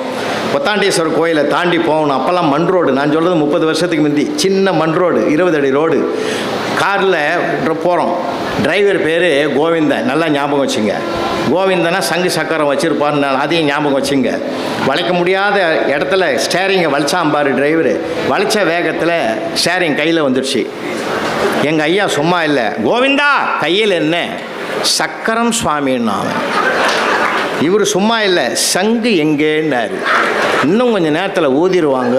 பொத்தாண்டீஸ்வரர் கோயிலை தாண்டி போகணும். அப்போல்லாம் மண் ரோடு, நான் சொல்கிறது 30 வருஷத்துக்கு முந்தி, சின்ன மண் ரோடு, 20 அடி ரோடு. காரில் போகிறோம். டிரைவர் பேர் கோவிந்தன், நல்லா ஞாபகம் வச்சுங்க. கோவிந்தனா சங்கு சக்கரம் வச்சுருப்பாருன்னு அதையும் ஞாபகம் வச்சுங்க. வளைக்க முடியாத இடத்துல ஸ்டேரிங்கை வலிச்சாம்பார் டிரைவரு. வளைச்ச வேகத்தில் ஸ்டேரிங் கையில் வந்துடுச்சு. எங்கள் ஐயா சும்மா இல்லை, கோவிந்தா கையில் என்ன? சக்கரம் சுவாமின்னா. இவர் சும்மா இல்லை, சங்கு எங்கேன்னாரு. இன்னும் கொஞ்சம் நேரத்தில் ஊதிடுவாங்க.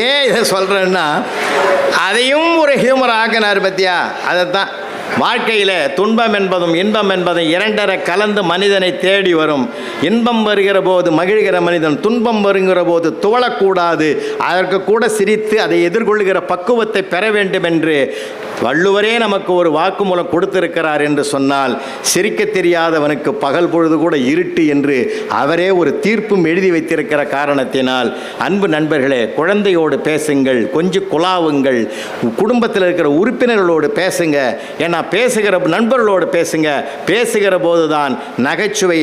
ஏன் இதை சொல்கிறேன்னா, அதையும் ஒரு ஹியூமர் ஆக்கினார் பத்தியா. அதைத்தான் வாழ்க்கையில் துன்பம் என்பதும் இன்பம் என்பதும் இரண்டரை கலந்து மனிதனை தேடி வரும். இன்பம் வருகிற போது மகிழ்கிற மனிதன், துன்பம் வருகிற போது துவளக்கூடாது, அதற்கு கூட சிரித்து அதை எதிர்கொள்கிற பக்குவத்தை பெற வேண்டும் என்று வள்ளுவரே நமக்கு ஒரு வாக்குமூலம் கொடுத்திருக்கிறார் என்று சொன்னால், சிரிக்க தெரியாதவனுக்கு பகல் பொழுது கூட இருட்டு என்று அவரே ஒரு தீர்ப்பும் எழுதி வைத்திருக்கிற காரணத்தினால், அன்பு நண்பர்களே, குழந்தையோடு பேசுங்கள், கொஞ்சம் குலாவுங்கள், குடும்பத்தில் இருக்கிற உறுப்பினர்களோடு பேசுங்க. ஏன்னா பேசுகிற நண்பர்களோடு பேசுங்க. பேசுகிற போதுதான் நகைச்சுவை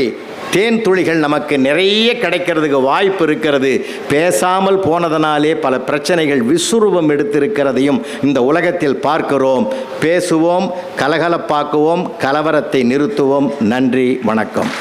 தேன் துளிகள் நமக்கு நிறைய கிடைக்கிறதுக்கு வாய்ப்பு இருக்கிறது. பேசாமல் போனதனாலே பல பிரச்சனைகள் விசுரூபம் எடுத்திருக்கிறதையும் இந்த உலகத்தில் பார்க்கிறோம். பேசுவோம், கலகலப்பாக்குவோம், கலவரத்தை நிறுத்துவோம். நன்றி, வணக்கம்.